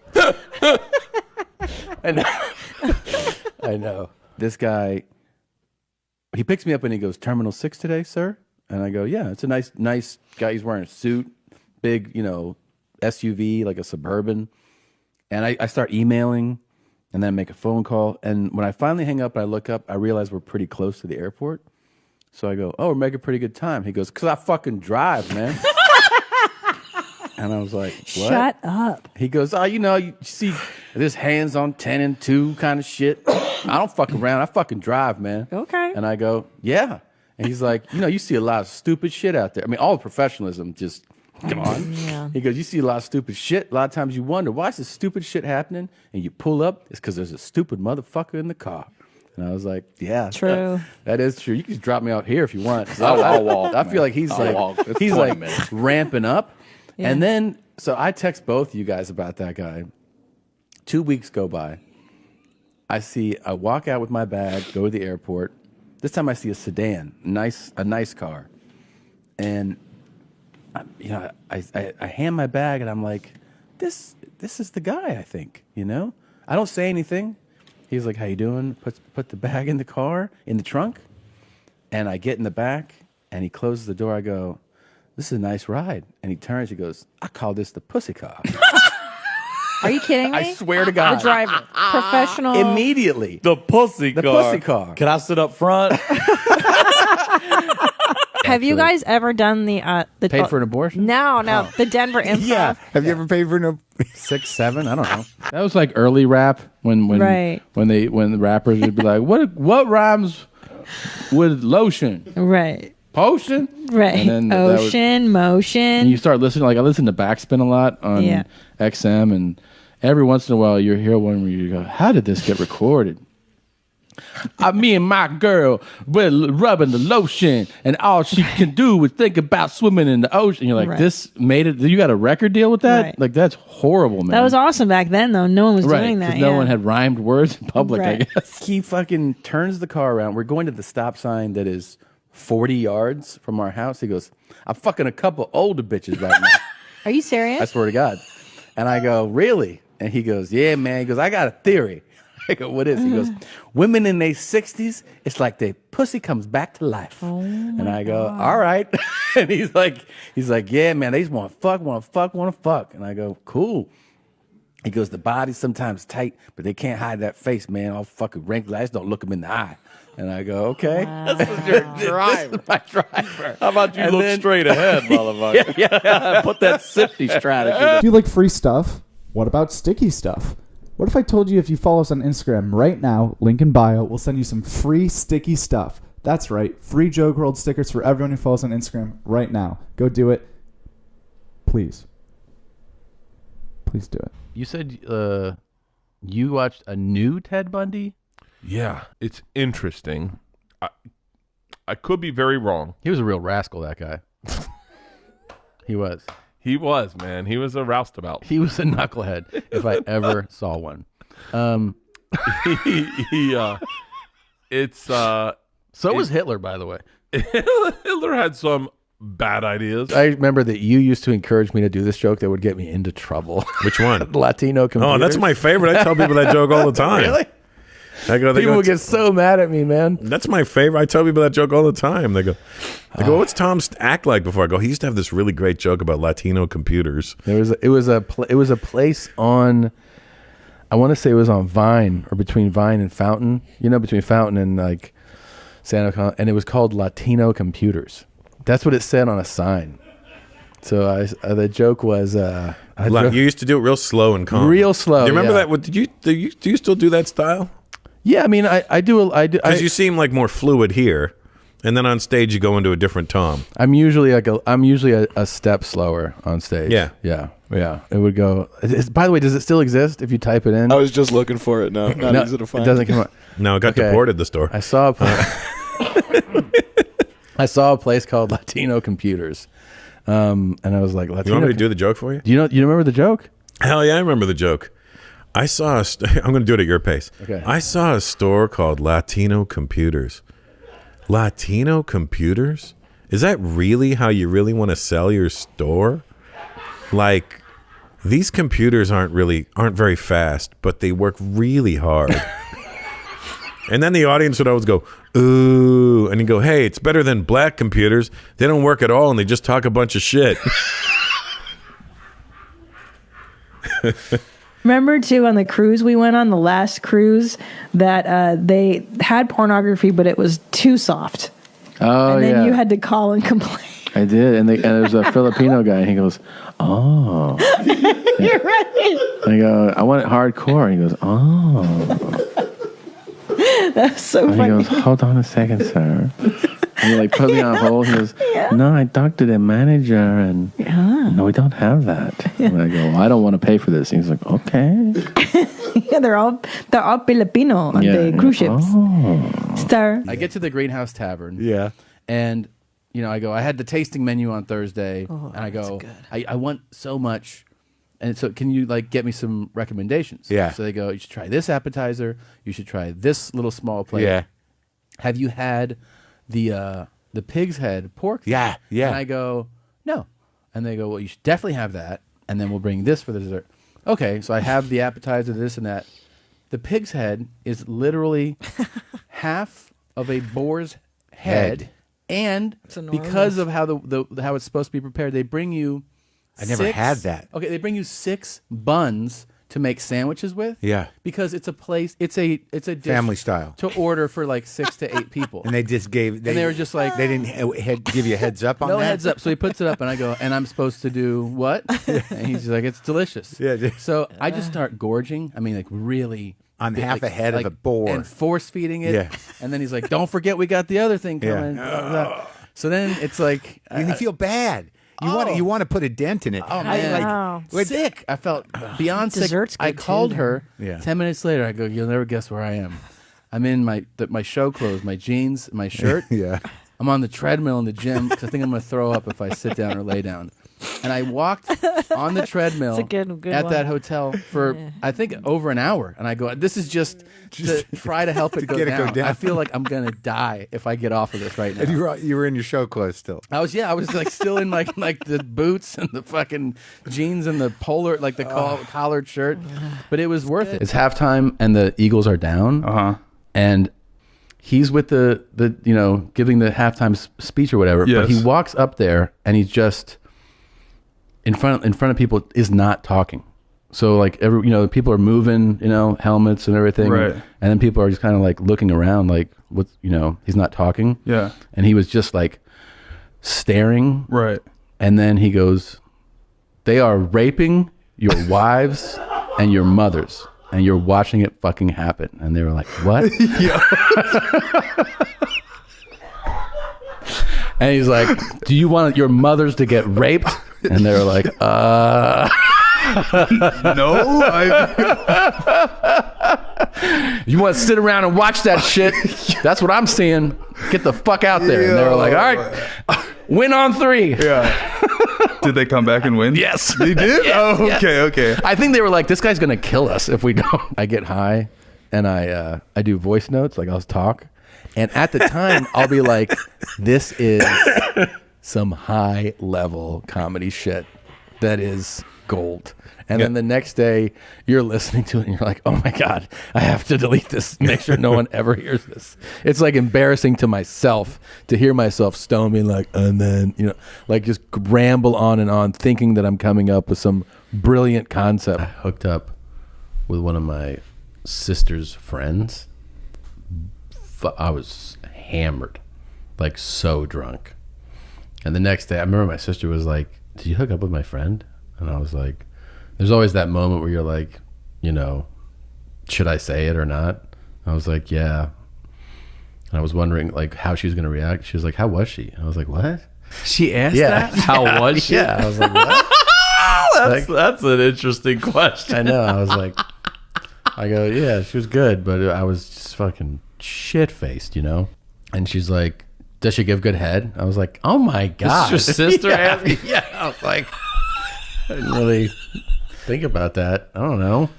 I know. This guy, he picks me up and he goes, Terminal 6 today, sir? And I go, yeah, it's a nice guy. He's wearing a suit, big, SUV, like a Suburban. And I start emailing and then I make a phone call. And when I finally hang up and I look up, I realize we're pretty close to the airport. So I go, oh, we're making pretty good time. He goes, because I fucking drive, man. And I was like, what? Shut up. He goes, oh, you see this hands on 10 and 2 kind of shit. I don't fuck around. I fucking drive, man. Okay. And I go, yeah. And he's like, you see a lot of stupid shit out there. I mean, all the professionalism just gone. Yeah. He goes, you see a lot of stupid shit. A lot of times you wonder, why is this stupid shit happening? And you pull up, it's because there's a stupid motherfucker in the car. And I was like, yeah. True. That is true. You can just drop me out here if you want. I'll walk, I feel like he's I'll walk. It's he's 20 like minutes. ramping up. Yeah. And then, so I text both you guys about that guy. 2 weeks go by. I walk out with my bag, go to the airport. This time I see a sedan, a nice car. And, I hand my bag and I'm like, this is the guy, I think, I don't say anything. He's like, how you doing? Put the bag in the car, in the trunk. And I get in the back and he closes the door. I go, this is a nice ride. And he turns, he goes, I call this the pussy car. Are you kidding me? I swear to God. The driver. Professional. Immediately. The pussy car. The pussy car. Can I sit up front? Have you guys ever done the Paid for an abortion? No, the Denver Improv. Yeah. Have you ever paid for an 6, 7? I don't know. That was like early rap when Right. when the rappers would be like, what rhymes with lotion? Right. Potion? Right. And then that would- Ocean, motion. And you start listening, like I listen to Backspin a lot on Yeah. XM, and every once in a while you hear one where you go, how did this get recorded? Me and my girl, we're rubbing the lotion, and all she can do is think about swimming in the ocean. You're like, Right. this made it. You got a record deal with that? Right. Like, that's horrible, man. That was awesome back then, though. No one was Right, doing 'cause that. no one had rhymed words in public, I Right. guess. He fucking turns the car around. We're going to the stop sign that is 40 yards from our house. He goes, I'm fucking a couple older bitches right now. Are you serious? I swear to God. And I go, really? And he goes, yeah, man. He goes, I got a theory. I go, what is? He goes, women in their 60s, it's like their pussy comes back to life. And I go, all right. And he's like, yeah, man, they just want to fuck. And I go, cool. He goes, the body's sometimes tight, but they can't hide that face, man. All fucking wrinkled. I just don't look them in the eye. And I go, okay. This is your driver. This is my driver. How about you And look then- straight ahead, motherfucker? yeah. Put that sifty strategy. Do you like free stuff? What about sticky stuff? What if I told you if you follow us on Instagram right now, link in bio, we'll send you some free sticky stuff. That's right. Free Joke WRLD stickers for everyone who follows on Instagram right now. Go do it. Please. Please do it. You said you watched a new Ted Bundy? Yeah, it's interesting. I could be very wrong. He was a real rascal, that guy. He was. He was, man. He was a roustabout. He was a knucklehead, if I ever saw one. So was Hitler, by the way. Hitler had some bad ideas. I remember that you used to encourage me to do this joke that would get me into trouble. Which one? Latino computers. Oh, that's my favorite. I tell people that joke all the time. Really? People get so mad at me, man. That's my favorite. I tell people that joke all the time. They go, what's Tom's act like before? I go, he used to have this really great joke about Latino computers. It was a place on, I want to say it was on Vine or between Vine and Fountain, between Fountain and like Santa Clara, and it was called Latino Computers. That's what it said on a sign. So the joke was, you used to do it real slow and calm. Real slow. Do you remember that? Do you still do that style? Yeah, I mean, I do. Because you seem like more fluid here, and then on stage you go into a different Tom. I'm usually a step slower on stage. Yeah. It would go. By the way, does it still exist if you type it in? I was just looking for it. No, not easy to find. It doesn't come up. No, it got deported. The store. I saw a place called Latino Computers, and I was like, Latino. You want me to do the joke for you? Do you remember the joke? Hell yeah, I remember the joke. I saw I'm going to do it at your pace. Okay. I saw a store called Latino Computers. Latino Computers? Is that really how you really want to sell your store? Like, these computers aren't very fast, but they work really hard. And then the audience would always go, ooh, and you go, hey, it's better than black computers. They don't work at all, and they just talk a bunch of shit. Remember, too, on the cruise we went on, the last cruise, that they had pornography, but it was too soft. Oh, and then you had to call and complain. I did, and there was a Filipino guy, and he goes, oh. You're right. I go, I want it hardcore. And he goes, oh. That's so and funny. he goes, hold on a second, sir. And he put me on hold. He goes, no, I talked to the manager, and no, we don't have that. And I go, well, I don't want to pay for this. And he's like, okay. Yeah, they're all Filipino on the cruise ships. Star. I get to the Greenhouse Tavern. Yeah. And, I go, I had the tasting menu on Thursday. And I go, I want so much. And so can you get me some recommendations? Yeah. So they go, you should try this appetizer. You should try this little small plate. Yeah. Have you had the pig's head pork? Yeah. And I go, no. And they go, well, you should definitely have that. And then we'll bring this for the dessert. Okay. So I have the appetizer, this and that. The pig's head is literally half of a boar's head. And because of how how it's supposed to be prepared, they bring you I never had that. Okay, they bring you 6 buns to make sandwiches with. Yeah. Because it's a dish family style to order for 6 to 8 people. And they just gave. They were just like they didn't give you a heads up on that. No heads up. So he puts it up, and I go, and I'm supposed to do what? And he's like, it's delicious. Yeah. So I just start gorging. I mean, really. On half a head of a boar. And force feeding it. Yeah. And then he's like, don't forget we got the other thing coming. Yeah. Blah, blah, blah. So then it's like. And you feel bad. You want to put a dent in it. Oh man, sick! I felt beyond Dessert's sick. I good called too, her. Yeah. 10 minutes later, I go, "You'll never guess where I am. I'm in my show clothes, my jeans, my shirt. Yeah. I'm on the treadmill in the gym because I think I'm going to throw up if I sit down or lay down." And I walked on the treadmill That's a good at one. that hotel for I think over an hour, and I go, "This is just to try to help it go Get it down. go down. I feel like I'm going to die if I get off of this right now." And you were in your show clothes still. I was still in like the boots and the fucking jeans and the polar collared shirt, but it was worth it. It's halftime and the Eagles are down, and he's with the giving the halftime speech or whatever. Yes. But he walks up there and he's just in front of people is not talking. So people are moving, helmets and everything, Right. and then people are just kind of looking around, he's not talking. Yeah. And he was just staring. Right. And then he goes, "They are raping your wives and your mothers, and you're watching it fucking happen." And they were like, "What?" And he's like, do you want your mothers to get raped? And they were like, No. You want to sit around and watch that shit? That's what I'm seeing. Get the fuck out there. And they were like, all right, win on 3. Yeah. Did they come back and win? Yes. They did? Yes, Oh, yes. okay. I think they were like, this guy's going to kill us if we don't. I get high and I do voice notes, like I'll talk. And at the time, I'll be like, this is some high level comedy shit that is gold. And then the next day, you're listening to it and you're like, oh my God, I have to delete this. Make sure no one ever hears this. It's like embarrassing to myself to hear myself stone me like, and then, you know, like just ramble on and on thinking that I'm coming up with some brilliant concept. I hooked up with one of my sister's friends. I was hammered, like so drunk. And the next day, I remember my sister was like, did you hook up with my friend? And I was like, there's always that moment where you're like, you know, should I say it or not? I was like, yeah. And I was wondering like how she was going to react. She was like, how was she? I was like, what? She asked that? How was she? Yeah. I was like, what? That's an interesting question. I know. I was like, I go, yeah, she was good, but I was just fucking shit-faced, you know? And she's like, does she give good head? I was like, oh my God. This is your sister asking? Yeah. I was like, I didn't really think about that. I don't know.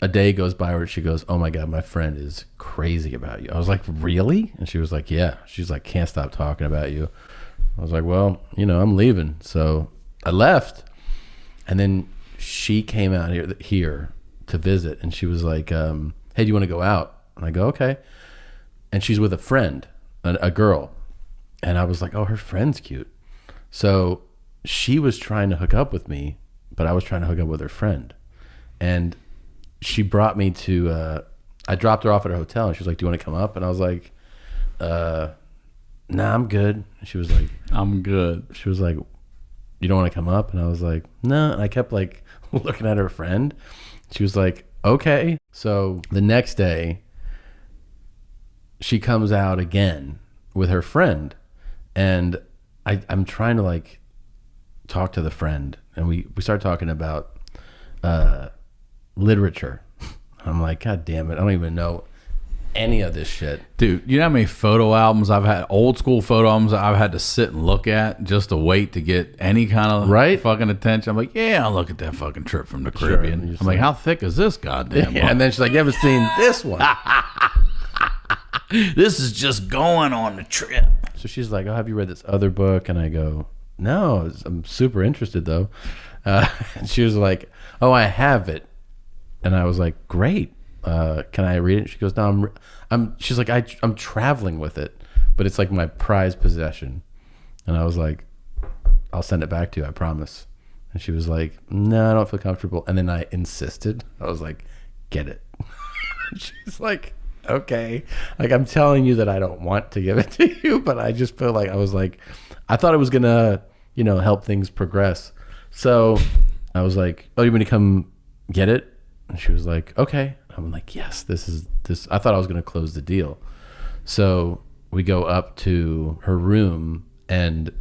A day goes by where she goes, oh my God, my friend is crazy about you. I was like, really? And she was like, yeah. She's like, can't stop talking about you. I was like, well, you know, I'm leaving. So I left. And then she came out here to visit. And she was like, hey, do you want to go out? And I go, okay. And she's with a friend, a girl. And I was like, oh, her friend's cute. So she was trying to hook up with me, but I was trying to hook up with her friend. And she brought me to, I dropped her off at her hotel and she was like, do you want to come up? And I was like, nah, I'm good. And she was like, I'm good. She was like, you don't want to come up? And I was like, no. And I kept like looking at her friend. She was like, okay. So the next day she comes out again with her friend. And I'm trying to like talk to the friend, and we start talking about literature. I'm like, God damn it, I don't even know any of this shit. Dude, you know how many photo albums I've had, old school photo albums I've had to sit and look at just to wait to get any kind of fucking attention? I'm like, yeah, I'll look at that fucking Trip from the Caribbean. Sure. I'm like, how thick is this goddamn book? And then she's like, you haven't seen this one. This is just going on the trip. So she's like, oh, have you read this other book? And I go, no, I'm super interested though. And she was like, oh, I have it. And I was like, great. Can I read it? She goes, no, she's like, I'm traveling with it, but it's like my prized possession. And I was like, I'll send it back to you, I promise. And she was like, no, I don't feel comfortable. And then I insisted. I was like, get it. She's like, okay. Like, I'm telling you that I don't want to give it to you, but I just feel like I thought it was gonna, you know, help things progress. So I was like, oh, you want me to come get it? And she was like, okay. I'm like, yes, this. I thought I was gonna close the deal. So we go up to her room and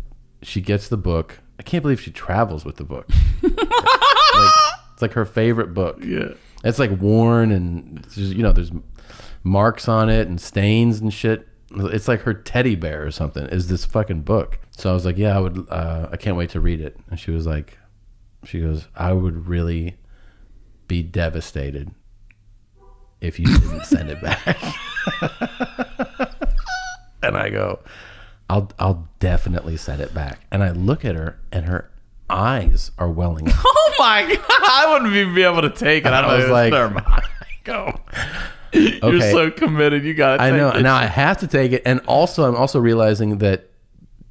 she gets the book. I can't believe she travels with the book. It's like her favorite book. Yeah. It's like worn and it's just, you know, there's marks on it and stains and shit. It's like her teddy bear or something is this fucking book. So I was like, yeah, I can't wait to read it. And she was like, she goes, I would really be devastated if you didn't send it back. And I go, I'll definitely send it back. And I look at her and her eyes are welling up. Oh my God, I wouldn't even be able to take it. I was like, go. Okay. You're so committed. You got to take it. I know. Now I have to take it. And also, I'm also realizing that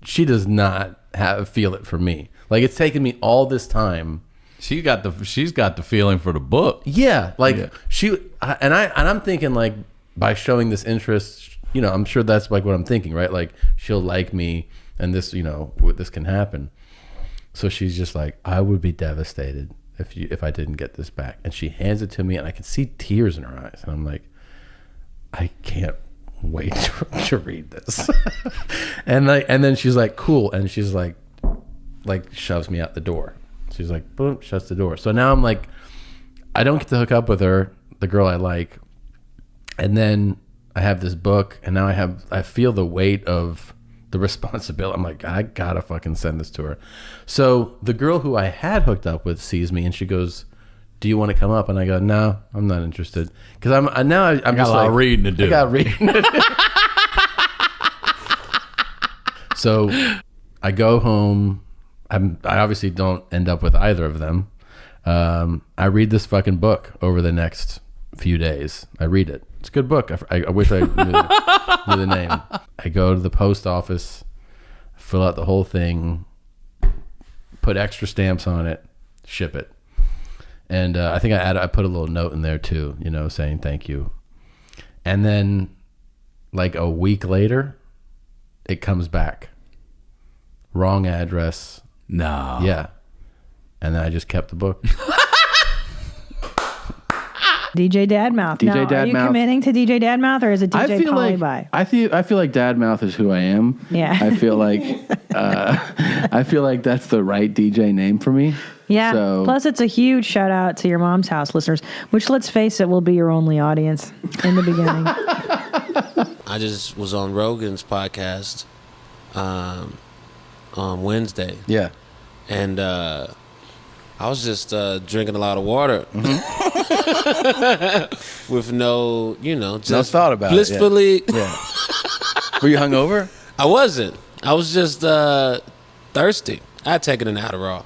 she does not feel it for me. Like, it's taken me all this time. She's got the feeling for the book. Yeah. Like I'm thinking like by showing this interest, you know, I'm sure that's like what I'm thinking, right? Like she'll like me and this, you know, this can happen. So she's just like, I would be devastated if I didn't get this back. And she hands it to me and I can see tears in her eyes. And I'm like, I can't wait to read this. and then she's like, cool. And she's like shoves me out the door. She's like, boom, shuts the door. So now I'm like, I don't get to hook up with her, the girl I like. And then I have this book, and now I feel the weight of the responsibility. I'm like, I gotta fucking send this to her. So the girl who I had hooked up with sees me, and she goes, do you want to come up? And I go, no, I'm not interested. Because I'm got just a lot of reading to do. I got reading to do. So I go home. I obviously don't end up with either of them. I read this fucking book over the next few days. I read it. It's a good book. I wish I knew the name. I go to the post office, fill out the whole thing, put extra stamps on it, ship it. And I think I put a little note in there too, saying thank you. And then like a week later, it comes back. Wrong address. No. Yeah. And then I just kept the book. DJ Dadmouth. DJ Now, are you Dadmouth. committing to DJ Dadmouth, or is it DJ I feel Polyby? like I feel like Dadmouth is who I am. Yeah. I feel like that's the right DJ name for me. Yeah. So, Plus, it's a huge shout out to your mom's house listeners, which, let's face it, will be your only audience in the beginning. I just was on Rogan's podcast on Wednesday. Yeah. And I was just drinking a lot of water with no, just no thought about blissfully. it. Yeah. Were you hungover? I wasn't. I was just thirsty. I had taken an Adderall.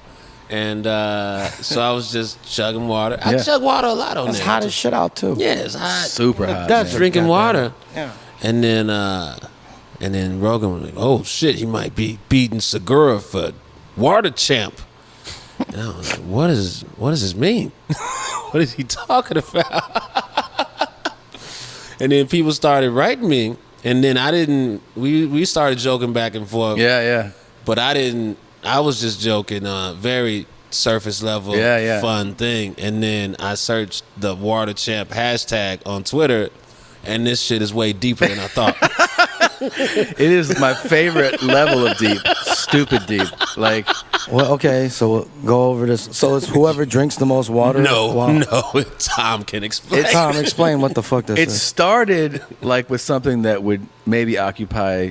And so I was just chugging water. I chug water a lot on there. It's hot as shit out too. Yeah, it's hot. Super hot. That's drinking water. Yeah. And then Rogan was like, "Oh shit, he might be beating Segura for water champ." And I was like, "What does this mean? What is he talking about?" And then people started writing me, and then we started joking back and forth. Yeah. But I was just joking, very surface level, fun thing. And then I searched the Water Champ hashtag on Twitter, and this shit is way deeper than I thought. It is my favorite level of deep. Stupid deep. Like, well, okay, so we'll go over this. So it's whoever drinks the most water? No, Tom can explain. Tom, explain what the fuck this it is. started like with something that would maybe occupy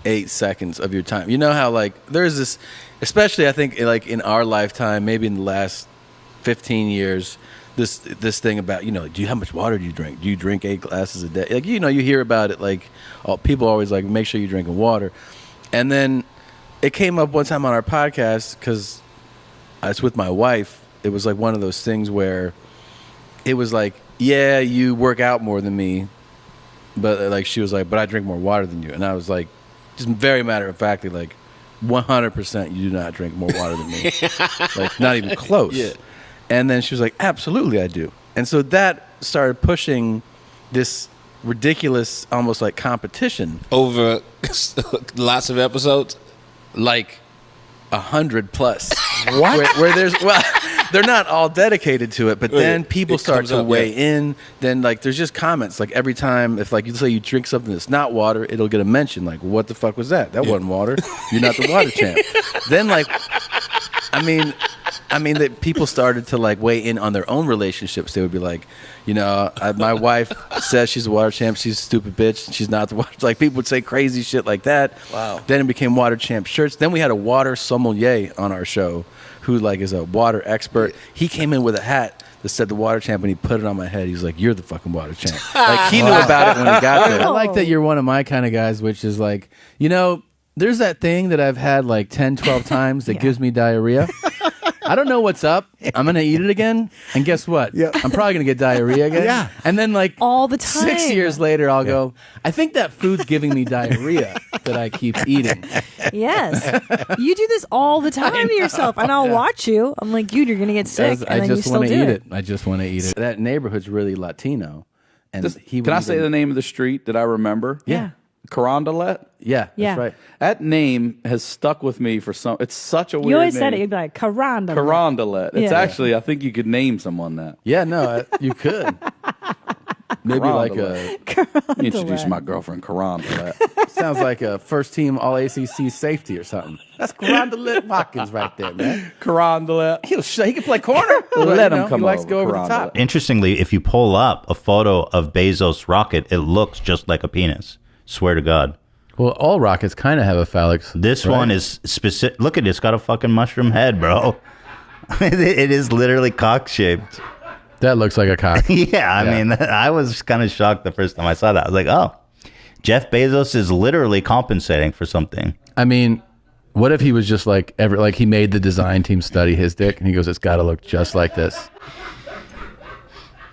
8 seconds of your time. You know how like there's this, especially I think like in our lifetime, maybe in the last 15 years, this thing about, how much water do you drink? Do you drink 8 glasses a day? Like, you hear about it, like people always like, make sure you're drinking water. And then it came up one time on our podcast because I was with my wife. It was like one of those things where it was like, yeah, you work out more than me. But like, she was like, but I drink more water than you. And I was like, just very matter of factly, like 100% you do not drink more water than me. Like not even close. Yeah. And then she was like, absolutely I do. And so that started pushing this ridiculous, almost like competition. Over lots of episodes? Like 100 plus. What? Where there's, well, they're not all dedicated to it, but then people start to weigh in. Then like there's just comments. Like every time, if like you say you drink something that's not water, it'll get a mention. Like, what the fuck was that? That wasn't water. You're not the water champ. Then like, I mean that people started to like weigh in on their own relationships. They would be like, my wife says she's a water champ. She's a stupid bitch. She's not the water. Like people would say crazy shit like that. Wow. Then it became water champ shirts. Then we had a water sommelier on our show who like is a water expert. He came in with a hat that said the water champ and he put it on my head. He was like, you're the fucking water champ. Like he knew about it when he got there. I like that you're one of my kind of guys, which is like, there's that thing that I've had like 10, 12 times that gives me diarrhea. I don't know what's up. I'm going to eat it again. And guess what? Yeah. I'm probably going to get diarrhea again. Yeah. And then like all the time. 6 years later, I'll go, I think that food's giving me diarrhea that I keep eating. Yes. You do this all the time to yourself. And I'll watch you. I'm like, dude, you're going to get sick. And I then you just still want to do eat it. it. I just want to eat it. That neighborhood's really Latino. And Can I say the name of the street that I remember? Yeah. Carondelet? Yeah, Yeah. that's right. That name has stuck with me for some. It's such a weird You always name. said it. You'd be like, Carondelet. Carondelet. It's Yeah. actually, I think you could name someone that. Yeah, no, you could. Maybe Karan like Dillon. Introduce my girlfriend, Karan Dillon. sounds like a first team All ACC safety or something. That's Karan Watkins right there, man. Karan Dillon. He can play corner. Let him come He likes to go over the Karan top. Interestingly, if you pull up a photo of Bezos' rocket, it looks just like a penis. Swear to God. Well, all rockets kind of have a phallic. This one is specific. Look at it. It's got a fucking mushroom head, bro. It is literally cock-shaped. That looks like a cock. Yeah, I mean, I was kind of shocked the first time I saw that. I was like, oh, Jeff Bezos is literally compensating for something. I mean, what if he was just like he made the design team study his dick and he goes, it's got to look just like this.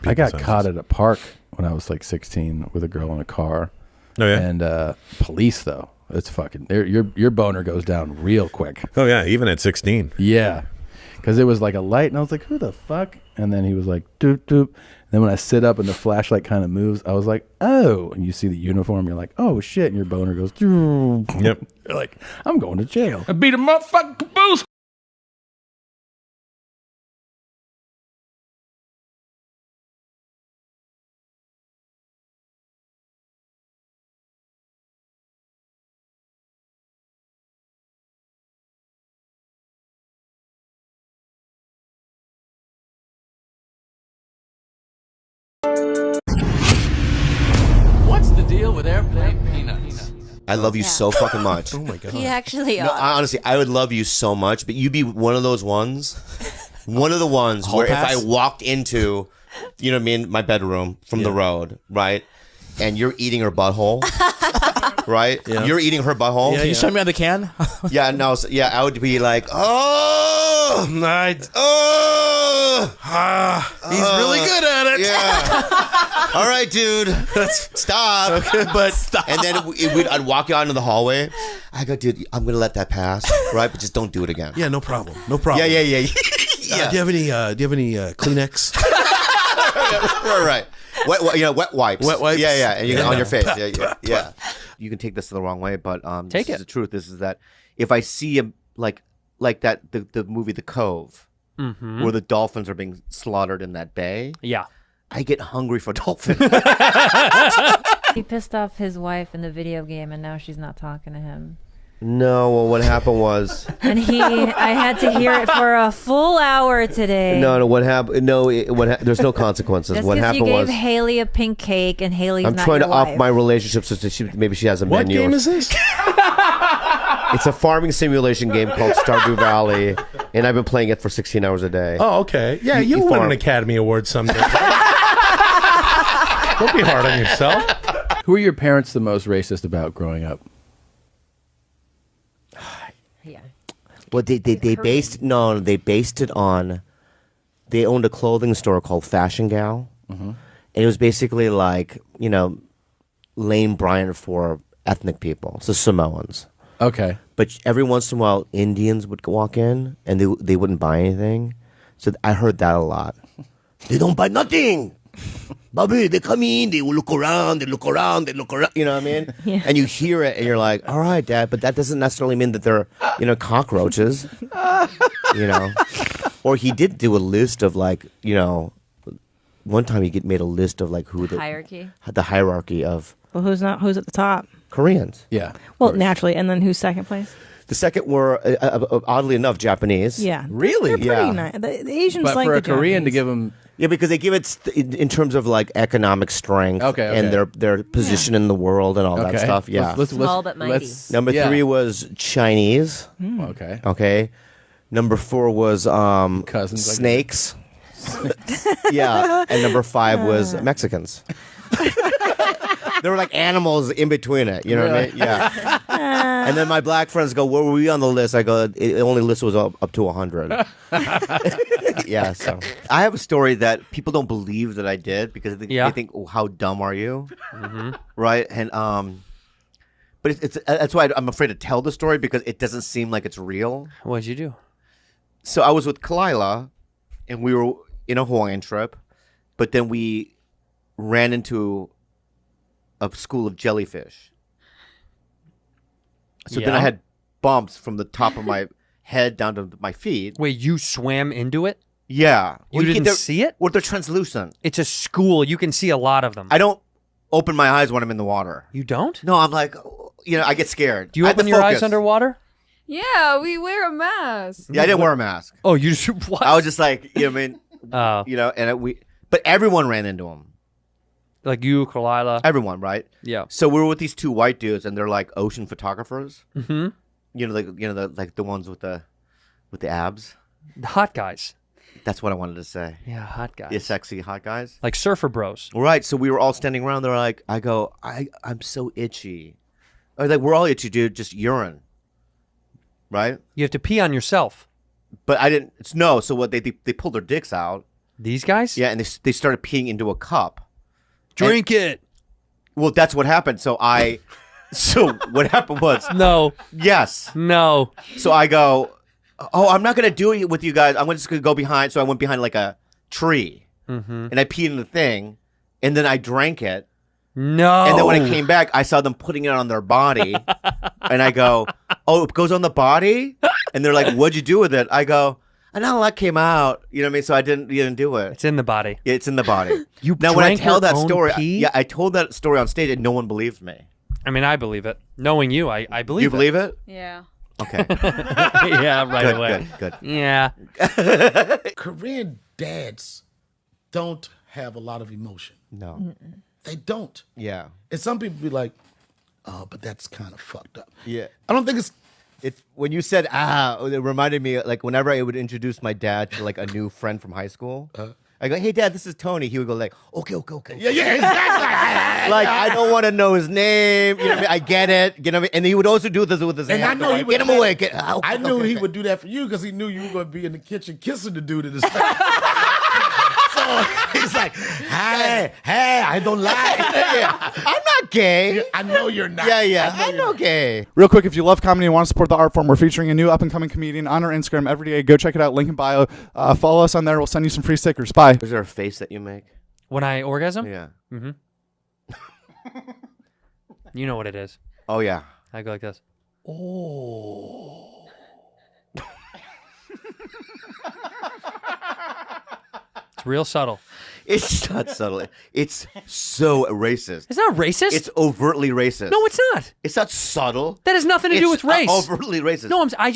I got caught at a park when I was like 16 with a girl in a car. Oh yeah. And police though, it's fucking your boner goes down real quick. Oh yeah, even at 16. Yeah, because it was like a light, and I was like, who the fuck? And then he was like, doop doop. And then when I sit up and the flashlight kind of moves, I was like, oh. And you see the uniform, you're like, oh shit, and your boner goes. Doo. Yep. You're like, I'm going to jail. I beat a motherfucking caboose. What's the deal with airplane peanuts? I love you so fucking much. Oh my God. He actually No, honestly, I would love you so much, but you'd be one of those ones, where pass? if I walked into, you know what I mean, my bedroom from the road, right, and you're eating her butthole, right? Yeah. You're eating her butthole. Can you show me on the can? Yeah, no, I would be like, oh, He's really good at it. Yeah. All right, dude. Stop. Okay, but stop. And then I'd walk you out into the hallway. I go, dude, I'm gonna let that pass, right? But just don't do it again. Yeah, no problem. No problem. Yeah. Do you have any Kleenex? Right. Wet wipes. Wet wipes? Yeah. And you on your face. Pep, Yeah. pep, Yeah. You can take this the wrong way, but Take this it. is the truth. This is that if I see a like that the movie The Cove, Mhm. where the dolphins are being slaughtered in that bay. Yeah. I get hungry for dolphins. He pissed off his wife in the video game, and now she's not talking to him. No, well, what happened was. And I had to hear it for a full hour today. No, what happened? No, there's no consequences. Just What because happened you gave was. Haley a pink cake, and Haley's I'm not trying your to wife. up my relationship so that maybe she has a What menu. game is this? It's a farming simulation game called Stardew Valley, and I've been playing it for 16 hours a day. Oh, okay. Yeah, you'll win an Academy Award someday. Don't be hard on yourself. Who are your parents the most racist about growing up? Well, they based it on. They owned a clothing store called Fashion Gal, and it was basically like Lane Bryant for ethnic people, so Samoans. Okay. But every once in a while, Indians would walk in and they wouldn't buy anything. So I heard that a lot. They don't buy nothing. Bobby, they come in, they will look around, they look around, they look around. You know what I mean? Yeah. And you hear it and you're like, all right, Dad, but that doesn't necessarily mean that they're, cockroaches. Or he did do a list of one time he made a list of who the hierarchy of Well, who's at the top? Koreans. Yeah. Well, naturally, and then who's second place? The second were, oddly enough, Japanese. Yeah. Really? They're pretty nice. The Asians But like for the a Korean to Japanese. give them. Yeah, because they give it in terms of economic strength and their position in the world and all that Okay. stuff. Yeah. Small but mighty. Number 3 was Chinese. Okay. Okay. Number 4 was Cousins, like snakes. Yeah. And number 5 was Mexicans. There were animals in between it. You know what I mean? Yeah. And then my black friends go, where were we on the list? I go, the only list was up to 100. Yeah, so. I have a story that people don't believe that I did because they think, oh, how dumb are you? Right? And but that's why I'm afraid to tell the story because it doesn't seem like it's real. What did you do? So I was with Kalila and we were in a Hawaiian trip, but then we ran into a school of jellyfish. So then I had bumps from the top of my head down to my feet. Wait, you swam into it? Yeah. You didn't see it? Well, they're translucent. It's a school. You can see a lot of them. I don't open my eyes when I'm in the water. You don't? No, I'm like, I get scared. Do you open your eyes underwater? Yeah, we wear a mask. Yeah, I didn't wear a mask. Oh, you just what? I was just like, you know what I mean? And but everyone ran into him. Like you, Kalila. Everyone, right? Yeah. So we were with these two white dudes, and they're like ocean photographers. Mm-hmm. The ones with the abs. The hot guys. That's what I wanted to say. Yeah, hot guys. Yeah, sexy hot guys. Like surfer bros. Right. So we were all standing around. They're like, I'm so itchy. Or like, we're all itchy, dude. Just urine. Right. You have to pee on yourself. But I didn't. No. So what? They pulled their dicks out. These guys? Yeah, and they started peeing into a cup. Drink it. Well, that's what happened. So what happened was no. Yes. No. So I go, I'm not gonna do it with you guys. I'm just gonna go behind. So I went behind like a tree, and I peed in the thing, and then I drank it. No. And then when I came back, I saw them putting it on their body, and I go, it goes on the body, and they're like, what'd you do with it? I go, and all that came out. You know what I mean? So I didn't do it. It's in the body. Yeah, it's in the body. You now when I drank tell your that own story, pee? I told that story on stage, and no one believed me. I mean, I believe it. Knowing you, I believe it. You believe it? Yeah. Okay. Yeah, right Good, away. Good. Yeah. Korean dads don't have a lot of emotion. No. They don't. Yeah. And some people be like, oh, but that's kind of fucked up. Yeah. I don't think it's... When you said, it reminded me, like, whenever I would introduce my dad to, like, a new friend from high school, I go, hey, Dad, this is Tony. He would go, like, okay. Yeah, exactly. Like, I don't want to know his name. You know what I mean? I get it. You know what I mean? And he would also do this with his And hand. I know he would get him away. I knew he would do that for you because he knew you were going to be in the kitchen kissing the dude in his face. So he's like, hey, I don't lie. I'm not gay. I know you're not. Yeah. I'm not gay. Real quick, if you love comedy and want to support the art form, we're featuring a new up-and-coming comedian on our Instagram every day. Go check it out, link in bio. Follow us on there. We'll send you some free stickers. Bye. Is there a face that you make? When I orgasm? Yeah. Mm-hmm. You know what it is. Oh, yeah. I go like this. Oh. It's real subtle. It's not subtle. It's so racist. It's not racist. It's overtly racist. No, it's not. It's not subtle. That has nothing to do with race. Overtly racist. No, I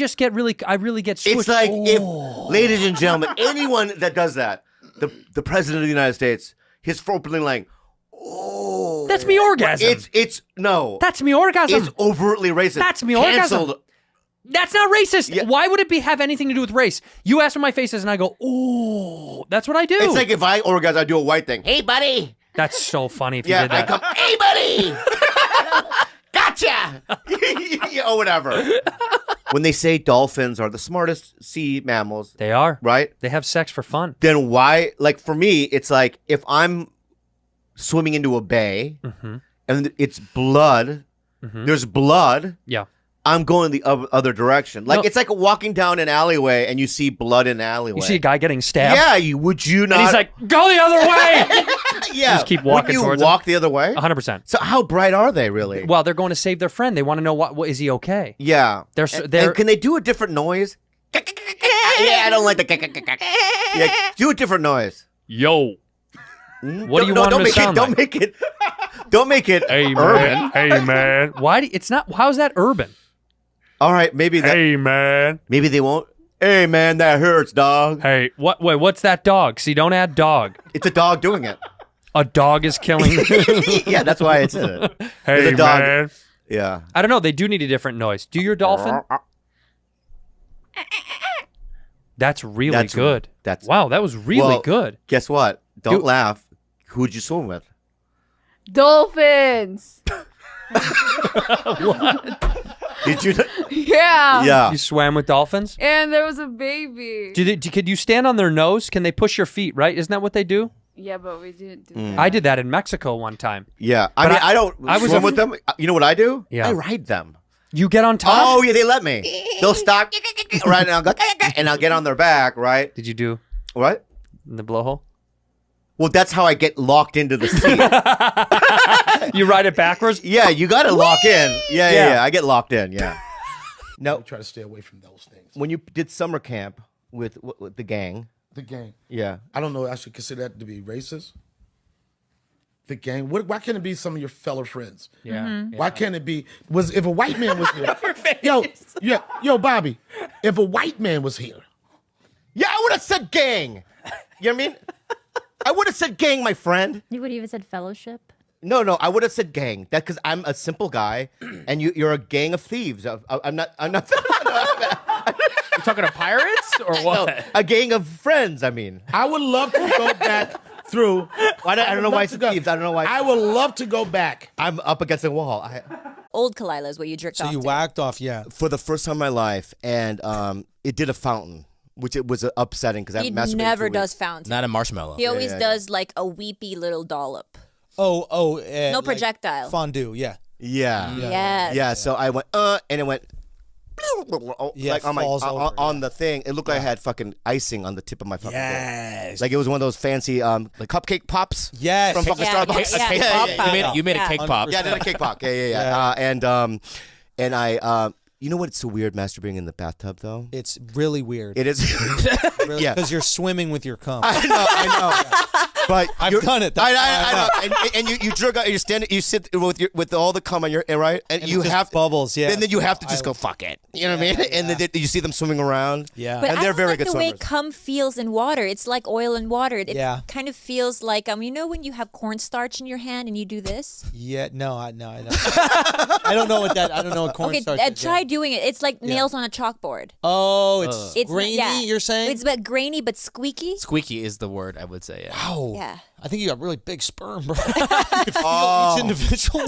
really get squished. It's like if, ladies and gentlemen, anyone that does that, the president of the United States, his opening line, that's me orgasm. It's no. That's me orgasm. It's overtly racist. That's me Canceled. orgasm. That's not racist. Yeah. Why would it have anything to do with race? You ask where my face is, and I go, "Oh, that's what I do." It's like if I orgasm, I do a white thing. Hey, buddy. That's so funny if you did that. I come, hey, buddy. Gotcha. Or whatever. When they say dolphins are the smartest sea mammals, they are. Right? They have sex for fun. Then why? Like for me, it's like if I'm swimming into a bay and it's blood. There's blood. Yeah. I'm going the other direction. Like it's like walking down an alleyway and you see blood in an alleyway. You see a guy getting stabbed. Yeah, would you not? And he's like, "Go the other way." Yeah, just keep walking towards. Walk the other way. 100%. So how bright are they really? Well, they're going to save their friend. They want to know what is he okay? Yeah. They're can they do a different noise? Yeah, I don't like the. Yeah, do a different noise. Yo. What do you want him to sound like? Don't make it hey, urban. Man. Hey man. Why? It's not. How's that urban? All right, maybe that. Hey man. Maybe they won't. Hey man, that hurts, dog. Hey, what? Wait, what's that dog? See, don't add dog. It's a dog doing it. A dog is killing. Yeah, that's why it's in it. Hey a dog. man. Yeah. I don't know. They do need a different noise. Do your dolphin? That's really good. Wow. That was really good. Guess what? Don't laugh. Who'd you swim with? Dolphins. What? Did you? Yeah. Yeah. You swam with dolphins? And there was a baby. Could you stand on their nose? Can they push your feet, right? Isn't that what they do? Yeah, but we didn't do that. I did that in Mexico one time. Yeah. I don't swim with them. You know what I do? Yeah. I ride them. You get on top? Oh, yeah, they let me. They'll stop, right, and I'll go, and I'll get on their back, right? Did you do? What? In the blowhole? Well, that's how I get locked into the seat. You ride it backwards? Yeah, you got to lock in. Yeah. I get locked in, yeah. No, try to stay away from those things. When you did summer camp with the gang, The gang. Yeah. I don't know. I should consider that to be racist. The gang. Why can't it be some of your fellow friends? Yeah. Mm-hmm. Why can't it be? If a white man was here? Yo, Bobby. If a white man was here, Yeah, I would have said gang. You know what I mean? I would have said gang, my friend. You would have even said fellowship. No, I would have said gang. That because I'm a simple guy, and you're a gang of thieves. I'm not. You talking to pirates or what? No, a gang of friends. I mean, I would love to go back through. I don't know why it's thieves. I don't know why. I would love to go back. I'm up against a wall. Old Kalila is what you jerked off. So you to. whacked off, yeah. For the first time in my life, and it did a fountain, which it was upsetting because I He masturbated never for does weeks. fountain. Not a marshmallow. He always does like a weepy little dollop. No No projectile. Fondue, yeah. Yeah. Yes. Yeah. So I went, and it went. Yeah, like on my falls over, on the thing, it looked like I had fucking icing on the tip of my fucking Yes. dick. Like it was one of those fancy like cupcake pops. Yes. From fucking Starbucks. A cake pop? You made a cake pop. Yeah, I did a cake pop. Yeah. And I you know what's so weird masturbating in the bathtub though? It's really weird. It is. Really, Yeah. because you're swimming with your cum. I know. But I've done it. I know. And you jerk out. You stand. You sit with all the cum on your right, and you it just have bubbles. Yeah. And then you have to just go fuck it. You know what I mean? And then you see them swimming around. Yeah. But and I they're don't very like good the way swimmers. cum feels in water. It's like oil in water. It Yeah. kind of feels like you know when you have cornstarch in your hand and you do this. Yeah. No. I don't. I don't know what that. I don't know what cornstarch is. Try doing it. It's like nails on a chalkboard. Oh, it's grainy. Yeah. You're saying It's but grainy but squeaky. Squeaky is the word I would say. Yeah. Wow. Yeah. I think you got really big sperm, bro. You can feel each individual.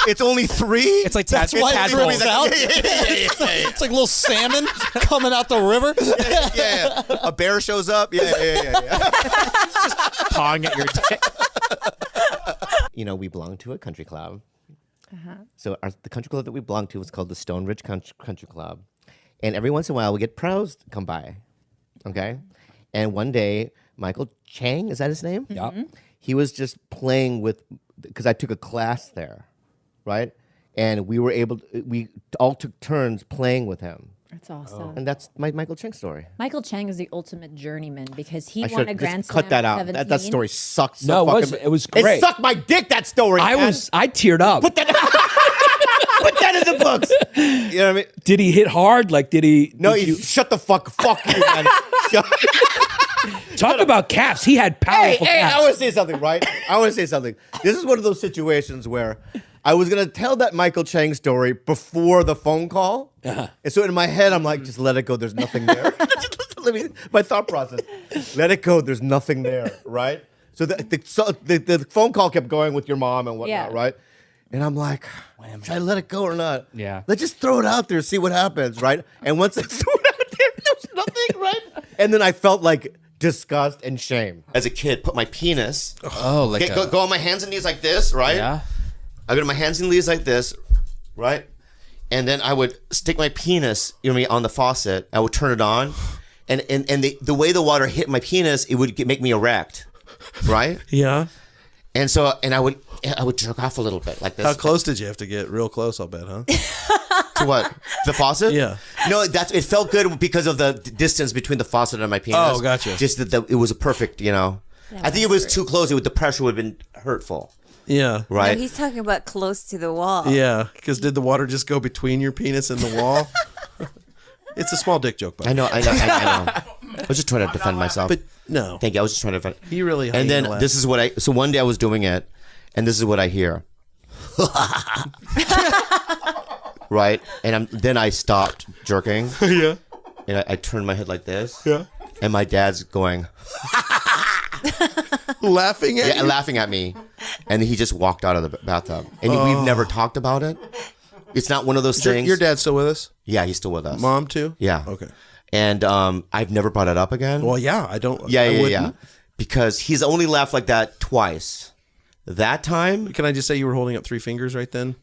It's only 3. It's like That's why it tadpoles. drips out. It's like little salmon coming out the river. Yeah. A bear shows up. Yeah. Just pawing at your dick. You know, we belong to a country club. So the country club that we belong to was called the Stone Ridge Country Club. And every once in a while, we get pros to come by. Okay? And one day, Michael Chang, is that his name? Yeah. He was just playing with, because I took a class there, right? And we all took turns playing with him. That's awesome. And that's my Michael Chang story. Michael Chang is the ultimate journeyman because he I won a should Grand just Slam. cut that out. 17. That story sucks. No, it was great. It sucked my dick, that story. I teared up. Put that in the books. You know what I mean? Did he hit hard? Like, did he? No, shut the fuck you, man. Talk about calves. He had powerful Hey, calves. I want to say something, right? This is one of those situations where I was going to tell that Michael Chang story before the phone call. And so in my head, I'm like, just let it go. There's nothing there. My thought process. Let it go. There's nothing there, right? So the phone call kept going with your mom and whatnot, right? And I'm like, should I let it go or not? Yeah. Let's just throw it out there, see what happens, right? And once I threw it out there, there's nothing, right? And then I felt like disgust and shame. As a kid, put my penis. Go on my hands and knees like this, right? Yeah. I go to my hands and knees like this, right? And then I would stick my penis, on the faucet. I would turn it on, and the way the water hit my penis, it would make me erect, right? Yeah. And so, I would jerk off a little bit like this. How close did you have to get? Real close, I'll bet, huh? To what? The faucet? Yeah. No, it felt good because of the distance between the faucet and my penis. Oh, gotcha. Just that it was a perfect, I think it was too close. The pressure would have been hurtful. Yeah. Right. No, he's talking about close to the wall. Yeah, because did the water just go between your penis and the wall? It's a small dick joke, buddy. I know. I was just trying to defend myself. But no. Thank you. I was just trying to defend. He really. And then this is what so one day I was doing it, and this is what I hear. Right, and then I stopped jerking. Yeah. And I turned my head like this. Yeah. And my dad's going. Laughing at you? Yeah, laughing at me. And he just walked out of the bathtub. And we've never talked about it. It's not one of those things. Your dad's still with us? Yeah, he's still with us. Mom too? Yeah. Okay. And I've never brought it up again. Well, yeah, I don't. Yeah. Because he's only laughed like that twice. That time. Can I just say you were holding up 3 fingers right then?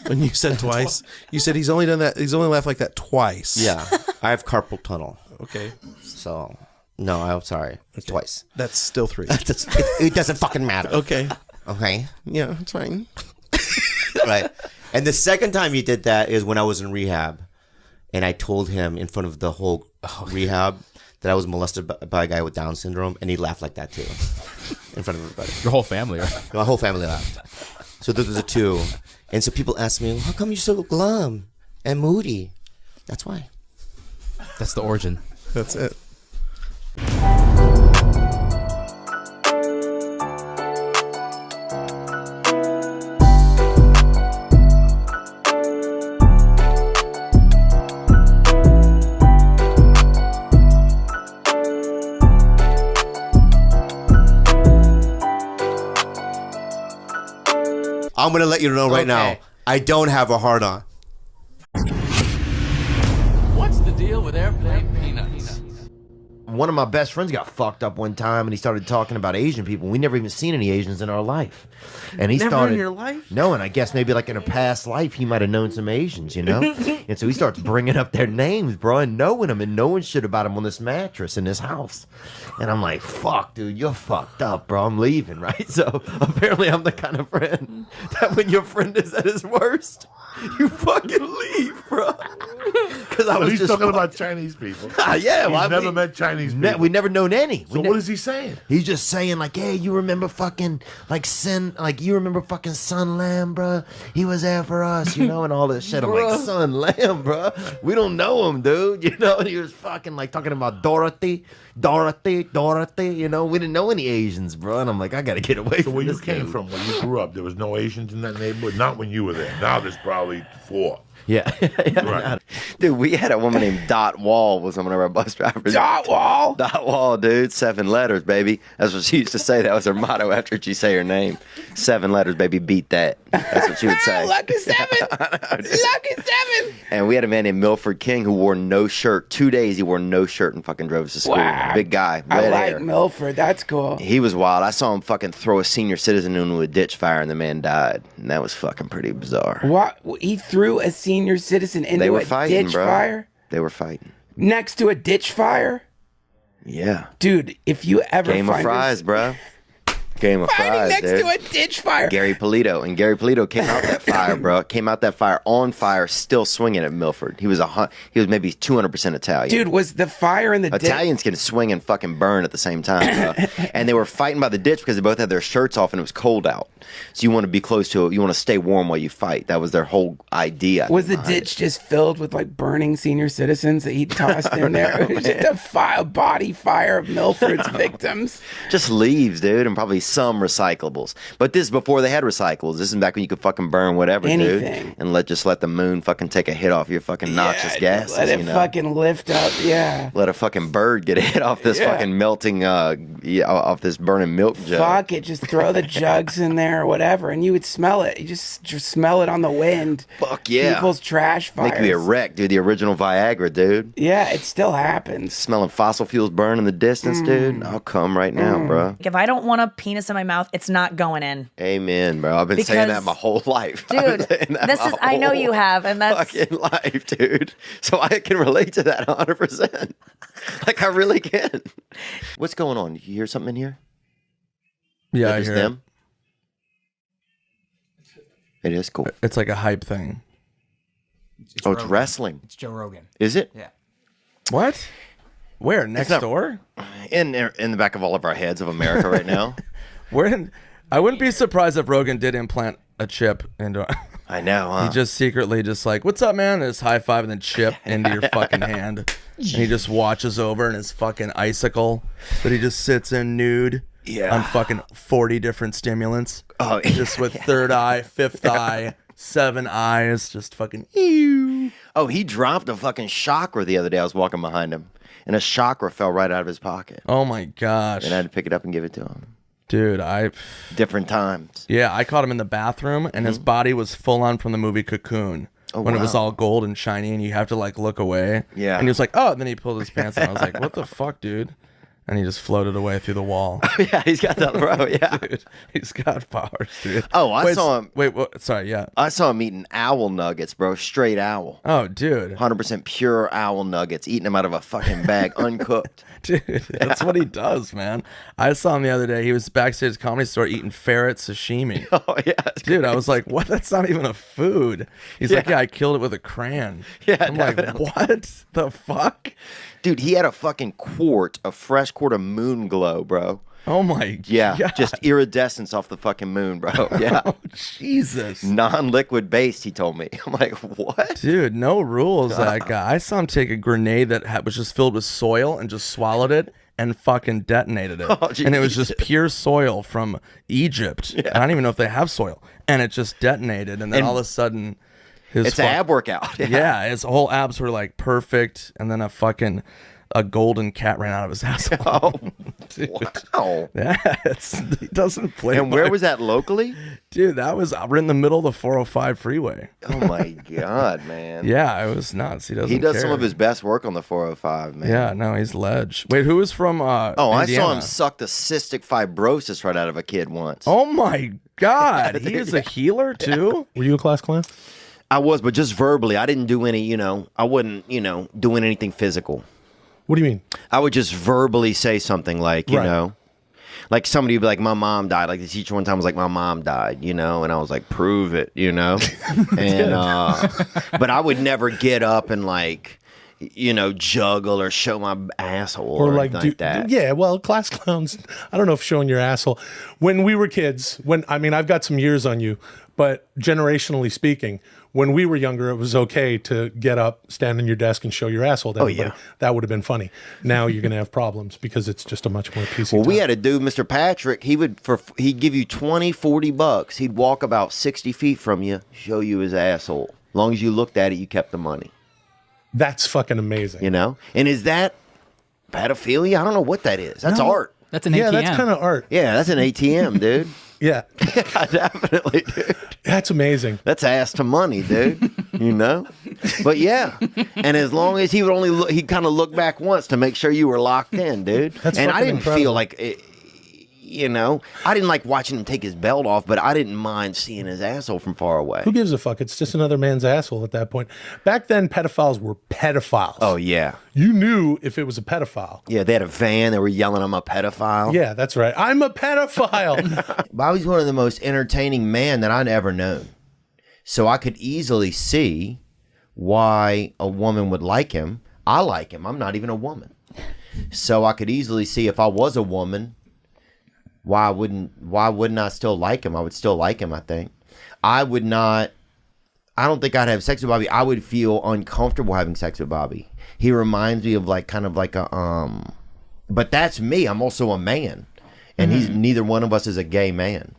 When you said twice. You said he's only done that. He's only laughed like that twice. Yeah. I have carpal tunnel. Okay. So, no, I'm sorry. It's twice. That's still 3. It doesn't fucking matter. Okay. Okay. Yeah, it's fine. Right. And the second time he did that is when I was in rehab. And I told him in front of the whole rehab that I was molested by a guy with Down syndrome, and he laughed like that too, in front of everybody. Your whole family, right? My whole family laughed. So those are the two. And so people ask me, how come you're so glum and moody? That's why. That's the origin. That's it. I'm going to let you know right now, I don't have a heart on. What's the deal with airplane peanuts? One of my best friends got fucked up one time, and he started talking about Asian people. We never even seen any Asians in our life. And he Never started in your life? No, and I guess maybe like in a past life he might have known some Asians, you know. And so he starts bringing up their names, bro, and knowing them and knowing shit about them on this mattress in this house. And I'm like, fuck, dude, you're fucked up, bro. I'm leaving, right? So apparently I'm the kind of friend that when your friend is at his worst, you fucking leave, bro. Because I was he's just talking about Chinese people. Yeah, He's well, never met Chinese people. we never known any. So what is he saying? He's just saying like, hey, you remember fucking like you remember fucking Sun Lam, bro? He was there for us, you know, and all this shit. I'm like, Sun Lam, bro? We don't know him, dude. You know, and he was fucking like talking about Dorothy, you know. We didn't know any Asians, bro. And I'm like, I gotta get away So from where this you came dude. from, when you grew up, there was no Asians in that neighborhood? Not when you were there. Now there's probably 4. Yeah. Right. Dude, we had a woman named Dot Wall was one of our bus drivers. Dot Wall? Dot Wall, dude. 7 letters, baby. That's what she used to say. That was her motto after she'd say her name. 7 letters, baby. Beat that. That's what she would say. Lucky 7. Lucky 7. And we had a man named Milford King who wore no shirt. 2 days he wore no shirt and fucking drove us to school. Wow. Big guy. I Red like hair. Milford. That's cool. He was wild. I saw him fucking throw a senior citizen into a ditch fire and the man died. And that was fucking pretty bizarre. What? He threw a senior citizen into They were a fighting, ditch bro. fire? They were fighting. Next to a ditch fire? Yeah. Dude, if you ever Game of find fries, bro. Game of fighting fries, next dude. to a ditch fire. Gary Polito. And Gary Polito came out that fire, bro. Came out that fire on fire, still swinging at Milford. He was maybe 200% Italian. Dude, was the fire in the ditch? Italians can swing and fucking burn at the same time, bro. And they were fighting by the ditch because they both had their shirts off and it was cold out. So you want to be close to it. You want to stay warm while you fight. That was their whole idea. Was the ditch just filled with like burning senior citizens that he tossed in there? It was just a body fire of Milford's victims. Just leaves, dude, and probably some recyclables. But this is before they had recyclables. This is back when you could fucking burn whatever, Anything. dude. And just let the moon fucking take a hit off your fucking noxious gases. Let it you know? fucking lift up, yeah. Let a fucking bird get a hit off this fucking melting, off this burning milk jug. Fuck it, just throw the jugs in there or whatever, and you would smell it. You just smell it on the wind. Fuck yeah. People's trash fires. Make you a wreck, dude. The original Viagra, dude. Yeah, it still happens. Smelling fossil fuels burn in the distance, dude. I'll come right now, bro. If I don't want a penis in my mouth, it's not going in. Amen, bro. I've been saying that my whole life. Dude, I know you have, and that's fucking life, dude. So I can relate to that 100%. Like I really can. What's going on? You hear something in here? Yeah, Is I that just hear them? It is cool. It's like a hype thing. It's wrestling. It's Joe Rogan. Is it? Yeah. What? Where? Next door? In the back of all of our heads of America right now. I wouldn't be surprised if Rogan did implant a chip into. I know, huh? He just secretly just like, what's up, man? And just high five and then chip into your fucking hand. And he just watches over in his fucking icicle that he just sits in nude. Yeah. On fucking 40 different stimulants. Oh, just with third eye, fifth eye, 7 eyes, just fucking ew. Oh, he dropped a fucking chakra the other day. I was walking behind him, and a chakra fell right out of his pocket. Oh my gosh. And I had to pick it up and give it to him. Dude, different times. Yeah, I caught him in the bathroom, and his body was full on from the movie Cocoon. When it was all gold and shiny, and you have to like look away. Yeah. And he was like, oh, and then he pulled his pants, and I was like, what the fuck, dude? and he just floated away through the wall. Yeah, he's got that, bro. Yeah, dude, he's got powers, dude. Oh, I saw him. Wait, what? Sorry, yeah. I saw him eating owl nuggets, bro. Straight owl. Oh, dude. 100% pure owl nuggets, eating them out of a fucking bag, uncooked. Dude, that's what he does, man. I saw him the other day. He was backstage at the Comedy Store eating ferret sashimi. Oh, yeah. Dude, I was like, what? That's not even a food. He's like, yeah, I killed it with a crayon. Yeah, I'm definitely. like, what the fuck? Dude, he had a fucking fresh quart of moon glow, bro. Oh my Yeah, God. just iridescence off the fucking moon, bro. Yeah. Oh, Jesus. Non-liquid based, he told me. I'm like, what? Dude, no rules, that guy. I saw him take a grenade that was just filled with soil and just swallowed it and fucking detonated it. Oh, and it was just pure soil from Egypt. I don't even know if they have soil. And it just detonated. And then And all of a sudden, it's an ab workout. Yeah, his whole abs were like perfect. And then a golden cat ran out of his asshole. Oh, dude. Wow. Yeah, he doesn't play. And where by- was that locally? Dude, that was right in the middle of the 405 freeway. Oh my God, man. Yeah, it was nuts. He doesn't He does care. some of his best work on the 405, man. Yeah, no, he's ledge. Wait, who was from Oh, I Indiana? saw him suck the cystic fibrosis right out of a kid once. Oh my God, he is a healer too? Were you a class clown? I was, but just verbally. I didn't do any, I wasn't, doing anything physical. What do you mean? I would just verbally say something like, you Right. know, like somebody would be like, my mom died. Like the teacher one time was like, my mom died, and I was like, prove it, and, but I would never get up and like, juggle or show my asshole or like, anything like that. Yeah, well, class clowns, I don't know if showing your asshole. When we were kids, I've got some years on you, but generationally speaking, when we were younger, it was okay to get up, stand on your desk, and show your asshole to everybody. yeah. That would have been funny. Now you're going to have problems because it's just a much more PC Well, we time. had a dude, Mr. Patrick. He'd give you $20-$40. He'd walk about 60 feet from you, show you his asshole. As long as you looked at it, you kept the money. That's fucking amazing. And is that pedophilia? I don't know what that is. That's No. art. That's an Yeah, ATM. that's kind of art. Yeah, that's an ATM, dude. Yeah. Yeah, definitely, dude. That's amazing. That's ass to money, dude. But yeah, and as long as he would only look, he'd kind of look back once to make sure you were locked in, dude. That's and I fucking didn't incredible. feel like, I didn't like watching him take his belt off, but I didn't mind seeing his asshole from far away. Who gives a fuck? It's just another man's asshole at that point. Back then, pedophiles were pedophiles. Oh yeah, You knew if it was a pedophile. yeah. They had a van. They were yelling, "I'm a pedophile." Yeah, that's right. I'm a pedophile. Bobby's one of the most entertaining men that I'd ever known. So I could easily see why a woman would like him. I like him. I'm not even a woman. So I could easily see if I was a woman, why wouldn't I still like him? I would still like him, I think. I don't think I'd have sex with Bobby. I would feel uncomfortable having sex with Bobby. He reminds me of but that's me. I'm also a man. And neither one of us is a gay man.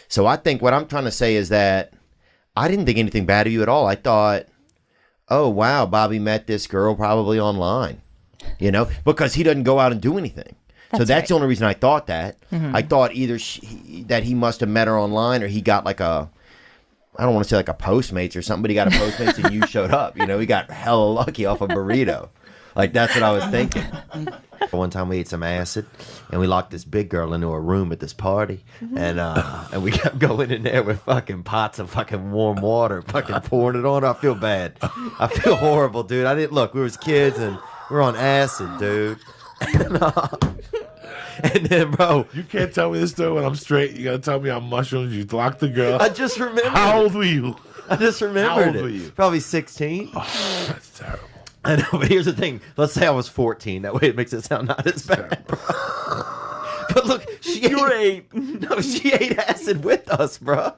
So I think what I'm trying to say is that I didn't think anything bad of you at all. I thought, oh, wow, Bobby met this girl probably online, because he doesn't go out and do anything. So that's the only reason I thought that. I thought either that he must have met her online or he got like I don't want to say like a Postmates or something, but he got a Postmates and you showed up. He got hella lucky off a burrito. Like, that's what I was thinking. One time we ate some acid and we locked this big girl into a room at this party, and we kept going in there with fucking pots of fucking warm water, fucking pouring it on her. I feel bad. I feel horrible, dude. I didn't look. We was kids and we were on acid, dude. And then, bro, You can't tell me this story when I'm straight. You gotta tell me on mushrooms. You locked the girl. I just remembered. How old were you? I just remembered How old it. were you? Probably 16. Oh, that's terrible. I know, but here's the thing. Let's say I was 14. That way it makes it sound not as bad, bro. But look, she ate acid with us, bro.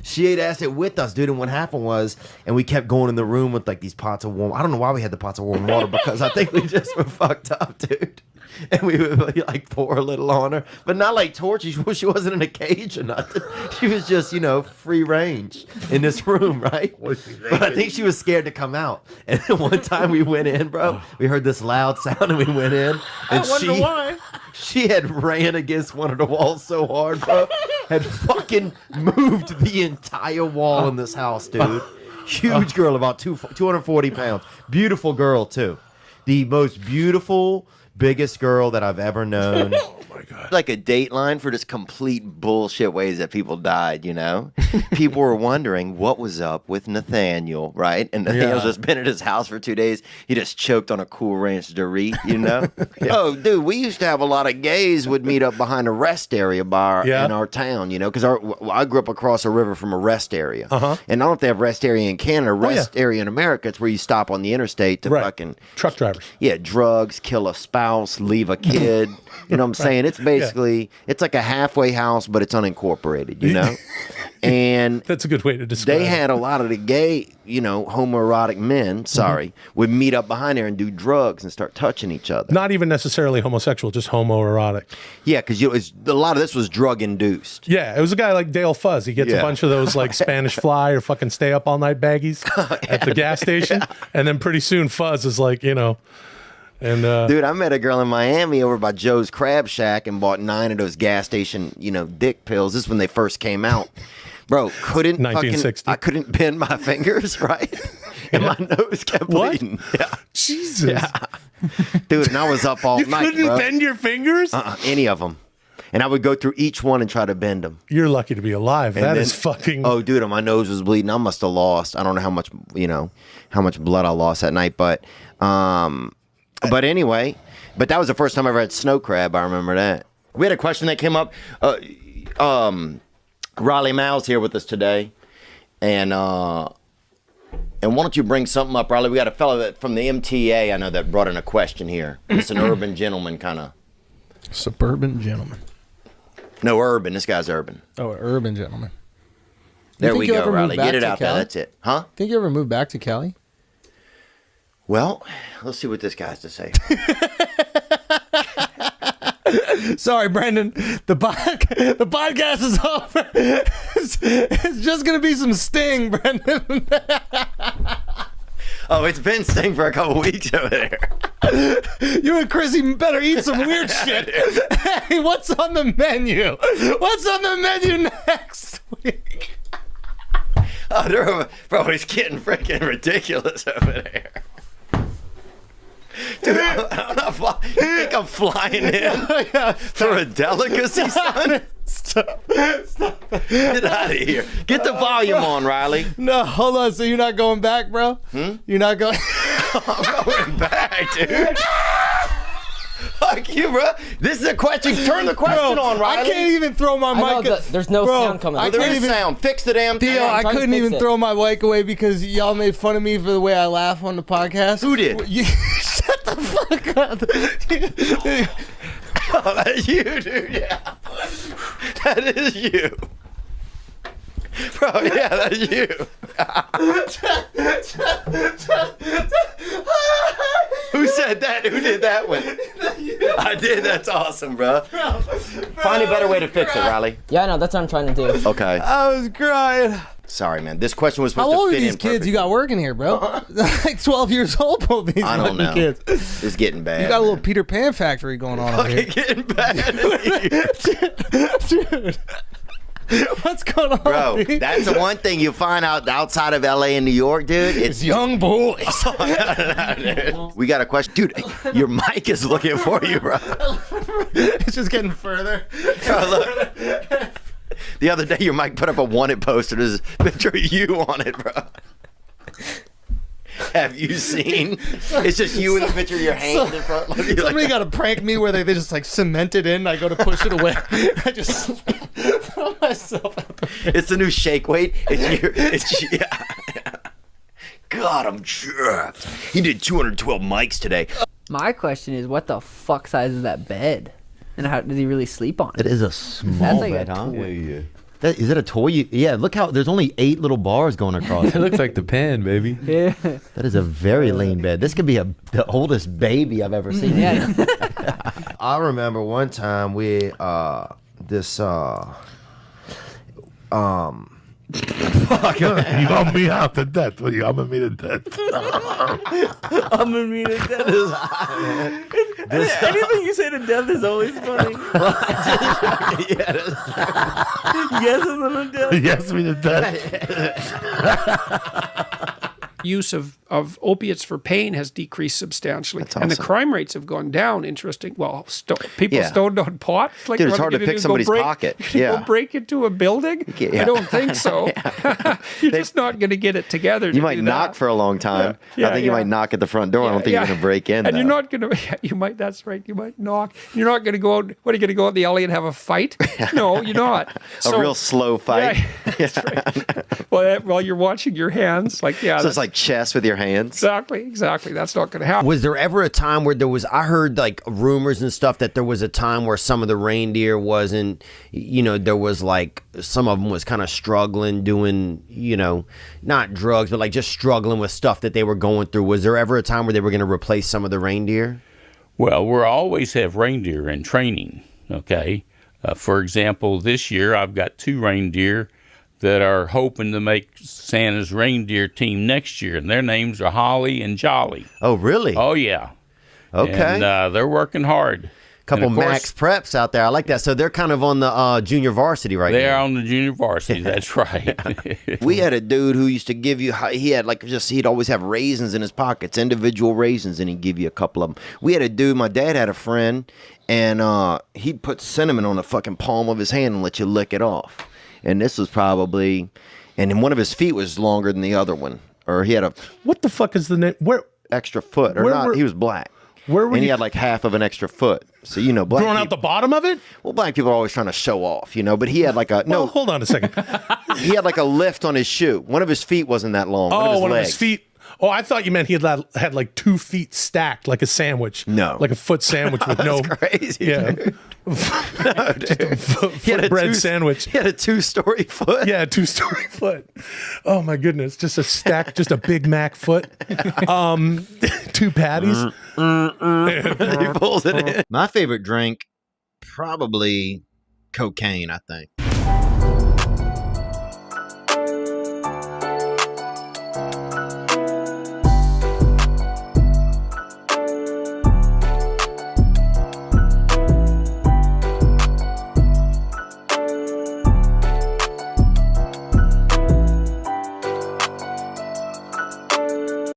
She ate acid with us, dude. And what happened was, and we kept going in the room with like these pots of warm. I don't know why we had the pots of warm water, because I think we just were fucked up, dude. And we would like pour a little on her, but not like torture. She wasn't in a cage or nothing. She was just, free range in this room, right? But I think she was scared to come out. And then one time we went in, bro. We heard this loud sound and we went in. And I wonder why. She had ran against one of the walls so hard, bro. Had fucking moved the entire wall in this house, dude. Huge girl, about 240 pounds. Beautiful girl, too. The most beautiful, biggest girl that I've ever known. Oh my God. Like a dateline for just complete bullshit ways that people died, you know? People were wondering what was up with Nathaniel, right? And Nathaniel's just been at his house for 2 days. He just choked on a Cool Ranch Dorito, you know? Oh, dude, we used to have a lot of gays would meet up behind a rest area in our town, you know? Because I grew up across a river from a rest area. And I don't know if they have rest area in Canada, rest area in America. It's where you stop on the interstate to fucking... Truck drivers. Yeah, drugs, kill a spouse, leave a kid. You know what I'm saying? It's basically, it's like a halfway house, but it's unincorporated, you know? And that's a good way to describe it. They had a lot of the gay, you know, homoerotic men, would meet up behind there and do drugs and start touching each other. Not even necessarily homosexual, just homoerotic. Yeah, because a lot of this was drug induced. Yeah, it was a guy like Dale Fuzz. He gets a bunch of those like Spanish Fly or fucking Stay Up All Night baggies at the gas station. And then pretty soon Fuzz is like, you know... And dude, I met a girl in Miami over by Joe's Crab Shack and bought 9 of those gas station, you know, dick pills. This is when they first came out. Bro, couldn't 1960. I couldn't bend my fingers, right? And my nose kept bleeding. Yeah. Jesus. Yeah. Dude, and I was up all night, You couldn't bro. bend your fingers? Any of them. And I would go through each one and try to bend them. You're lucky to be alive. That is fucking... Oh, dude, my nose was bleeding. I must have lost. I don't know how much, you know, how much blood I lost that night, but anyway, that was the first time I ever had snow crab. I remember that. We had a question that came up. Riley Mal's here with us today, and why don't you bring something up, Riley? We got a fellow from the MTA, I know, that brought in a question here. It's an urban gentleman kind of. Suburban gentleman. No, urban. This guy's urban. Oh, an urban gentleman. There we go, Riley. Get it out there. That's it. Huh? Think you ever moved back to Cali? Well, let's see what this guy has to say. Sorry, Brendan. The podcast is over. It's just going to be some sting, Brendan. Oh, it's been sting for a couple weeks over there. You and Chrissy better eat some weird shit. Hey, what's on the menu? What's on the menu next week? Oh, bro, it's getting freaking ridiculous over there. Dude, you think I'm flying in for a delicacy, son? Stop. Get out of here. Get the volume on, Riley. No, hold on. So you're not going back, bro? You're not going... I'm going back, dude. Fuck you, bro. This is a question. Turn the question on, Riley. I can't even throw my mic. There's no sound coming. Well, there is sound. Fix the damn thing. Theo, I couldn't even throw my mic away because y'all made fun of me for the way I laugh on the podcast. Who did? Shut the fuck up. Oh, that's you, dude. Yeah. That is you. Bro, yeah, that's you. Who said that? Who did that one? I did. That's awesome, bro. Find a better way to fix it, Riley. Yeah, I know. That's what I'm trying to do. Okay. I was crying. Sorry, man. This question was supposed How old to are fit these in kids perfect. you got working here, bro? Like 12 years old, both these I don't fucking know. kids. It's getting bad. You got a little Peter Pan factory going on over here. getting bad. Dude. What's going on, Bro, dude? that's the one thing you find out outside of LA and New York, dude. It's young boys. We got a question. Dude, your mic is looking for you, bro. It's just getting further. Bro, look. The other day, your mic put up a wanted poster. There's a picture of you on it, bro. Have you seen? It's just you with a picture of your hand in front of you. Somebody got to prank me where they just like cement it in. I go to push it away. I just throw myself out the It's the new shake weight. Yeah. God, I'm jerked. He did 212 mics today. My question is, what the fuck size is that bed? And how does he really sleep on it? It is a small That's like bed, a huh? toy. Yeah. Is it a toy? Yeah, look how there's only 8 little bars going across. It looks like the pen, baby. Yeah. That is a very lean bed. This could be the oldest baby I've ever seen. Yeah. I remember one time we Fuck, you want me out to death? Well, you want me to death? I'm gonna mean it. Death is hot, man. Anything you say to death is always funny. Yes, I'm gonna death. Yes, me to death. Use of of opiates for pain has decreased substantially, That's and the awesome. crime rates have gone down. Interesting. Well, people Yeah. stoned on pot. Like, Dude, it's what are hard you to gonna pick do, somebody's break, pocket. you Yeah. go break into a building. Yeah. I don't think so. You're just not going to get it together. You might knock for a long time. I think you might knock at the front door. I don't think you're going to break in. And though. you're not going to. You might. That's right. You might knock. You're not going to go out. What are you going to go out in the alley and have a fight? No, you're not. a real slow fight. Yeah, that's right. Well, while you're watching your hands, like So it's like chess with your hands. Exactly. That's not going to happen. Was there ever a time where I heard like rumors and stuff that there was a time where some of the reindeer wasn't, there was like some of them was kind of struggling doing, not drugs, but like just struggling with stuff that they were going through. Was there ever a time where they were going to replace some of the reindeer? Well, we'll always have reindeer in training, okay? For example, this year I've got 2 reindeer that are hoping to make Santa's reindeer team next year, and their names are Holly and Jolly. Oh, really? Oh, yeah. Okay. And they're working hard. Couple And of max preps out there. I like that. So they're kind of on the junior varsity right now. They're on the junior varsity. That's right. We had a dude who used to give you, he'd always have raisins in his pockets, individual raisins, and he'd give you a couple of them. We had a dude, my dad had a friend, and he'd put cinnamon on the fucking palm of his hand and let you lick it off. And this was probably, and then one of his feet was longer than the other one. Or he had a. What the fuck is the name? Where? Extra foot. Or Where not. were- He was black. Where were and he you- had like half of an extra foot. So, black Throwing out people- the bottom of it? Well, black people are always trying to show off, but he had like a, no. Hold on a second. He had like a lift on his shoe. One of his feet wasn't that long. One of his One legs. of his feet. Oh, I thought you meant he had like 2 feet stacked like a sandwich. No. Like a foot sandwich with no. Crazy. Yeah. He had a bread sandwich. He had a 2-story foot. Yeah, a 2-story foot. Oh my goodness. Just a stack, just a Big Mac foot. 2 patties. He pulls it in. My favorite drink, probably cocaine, I think.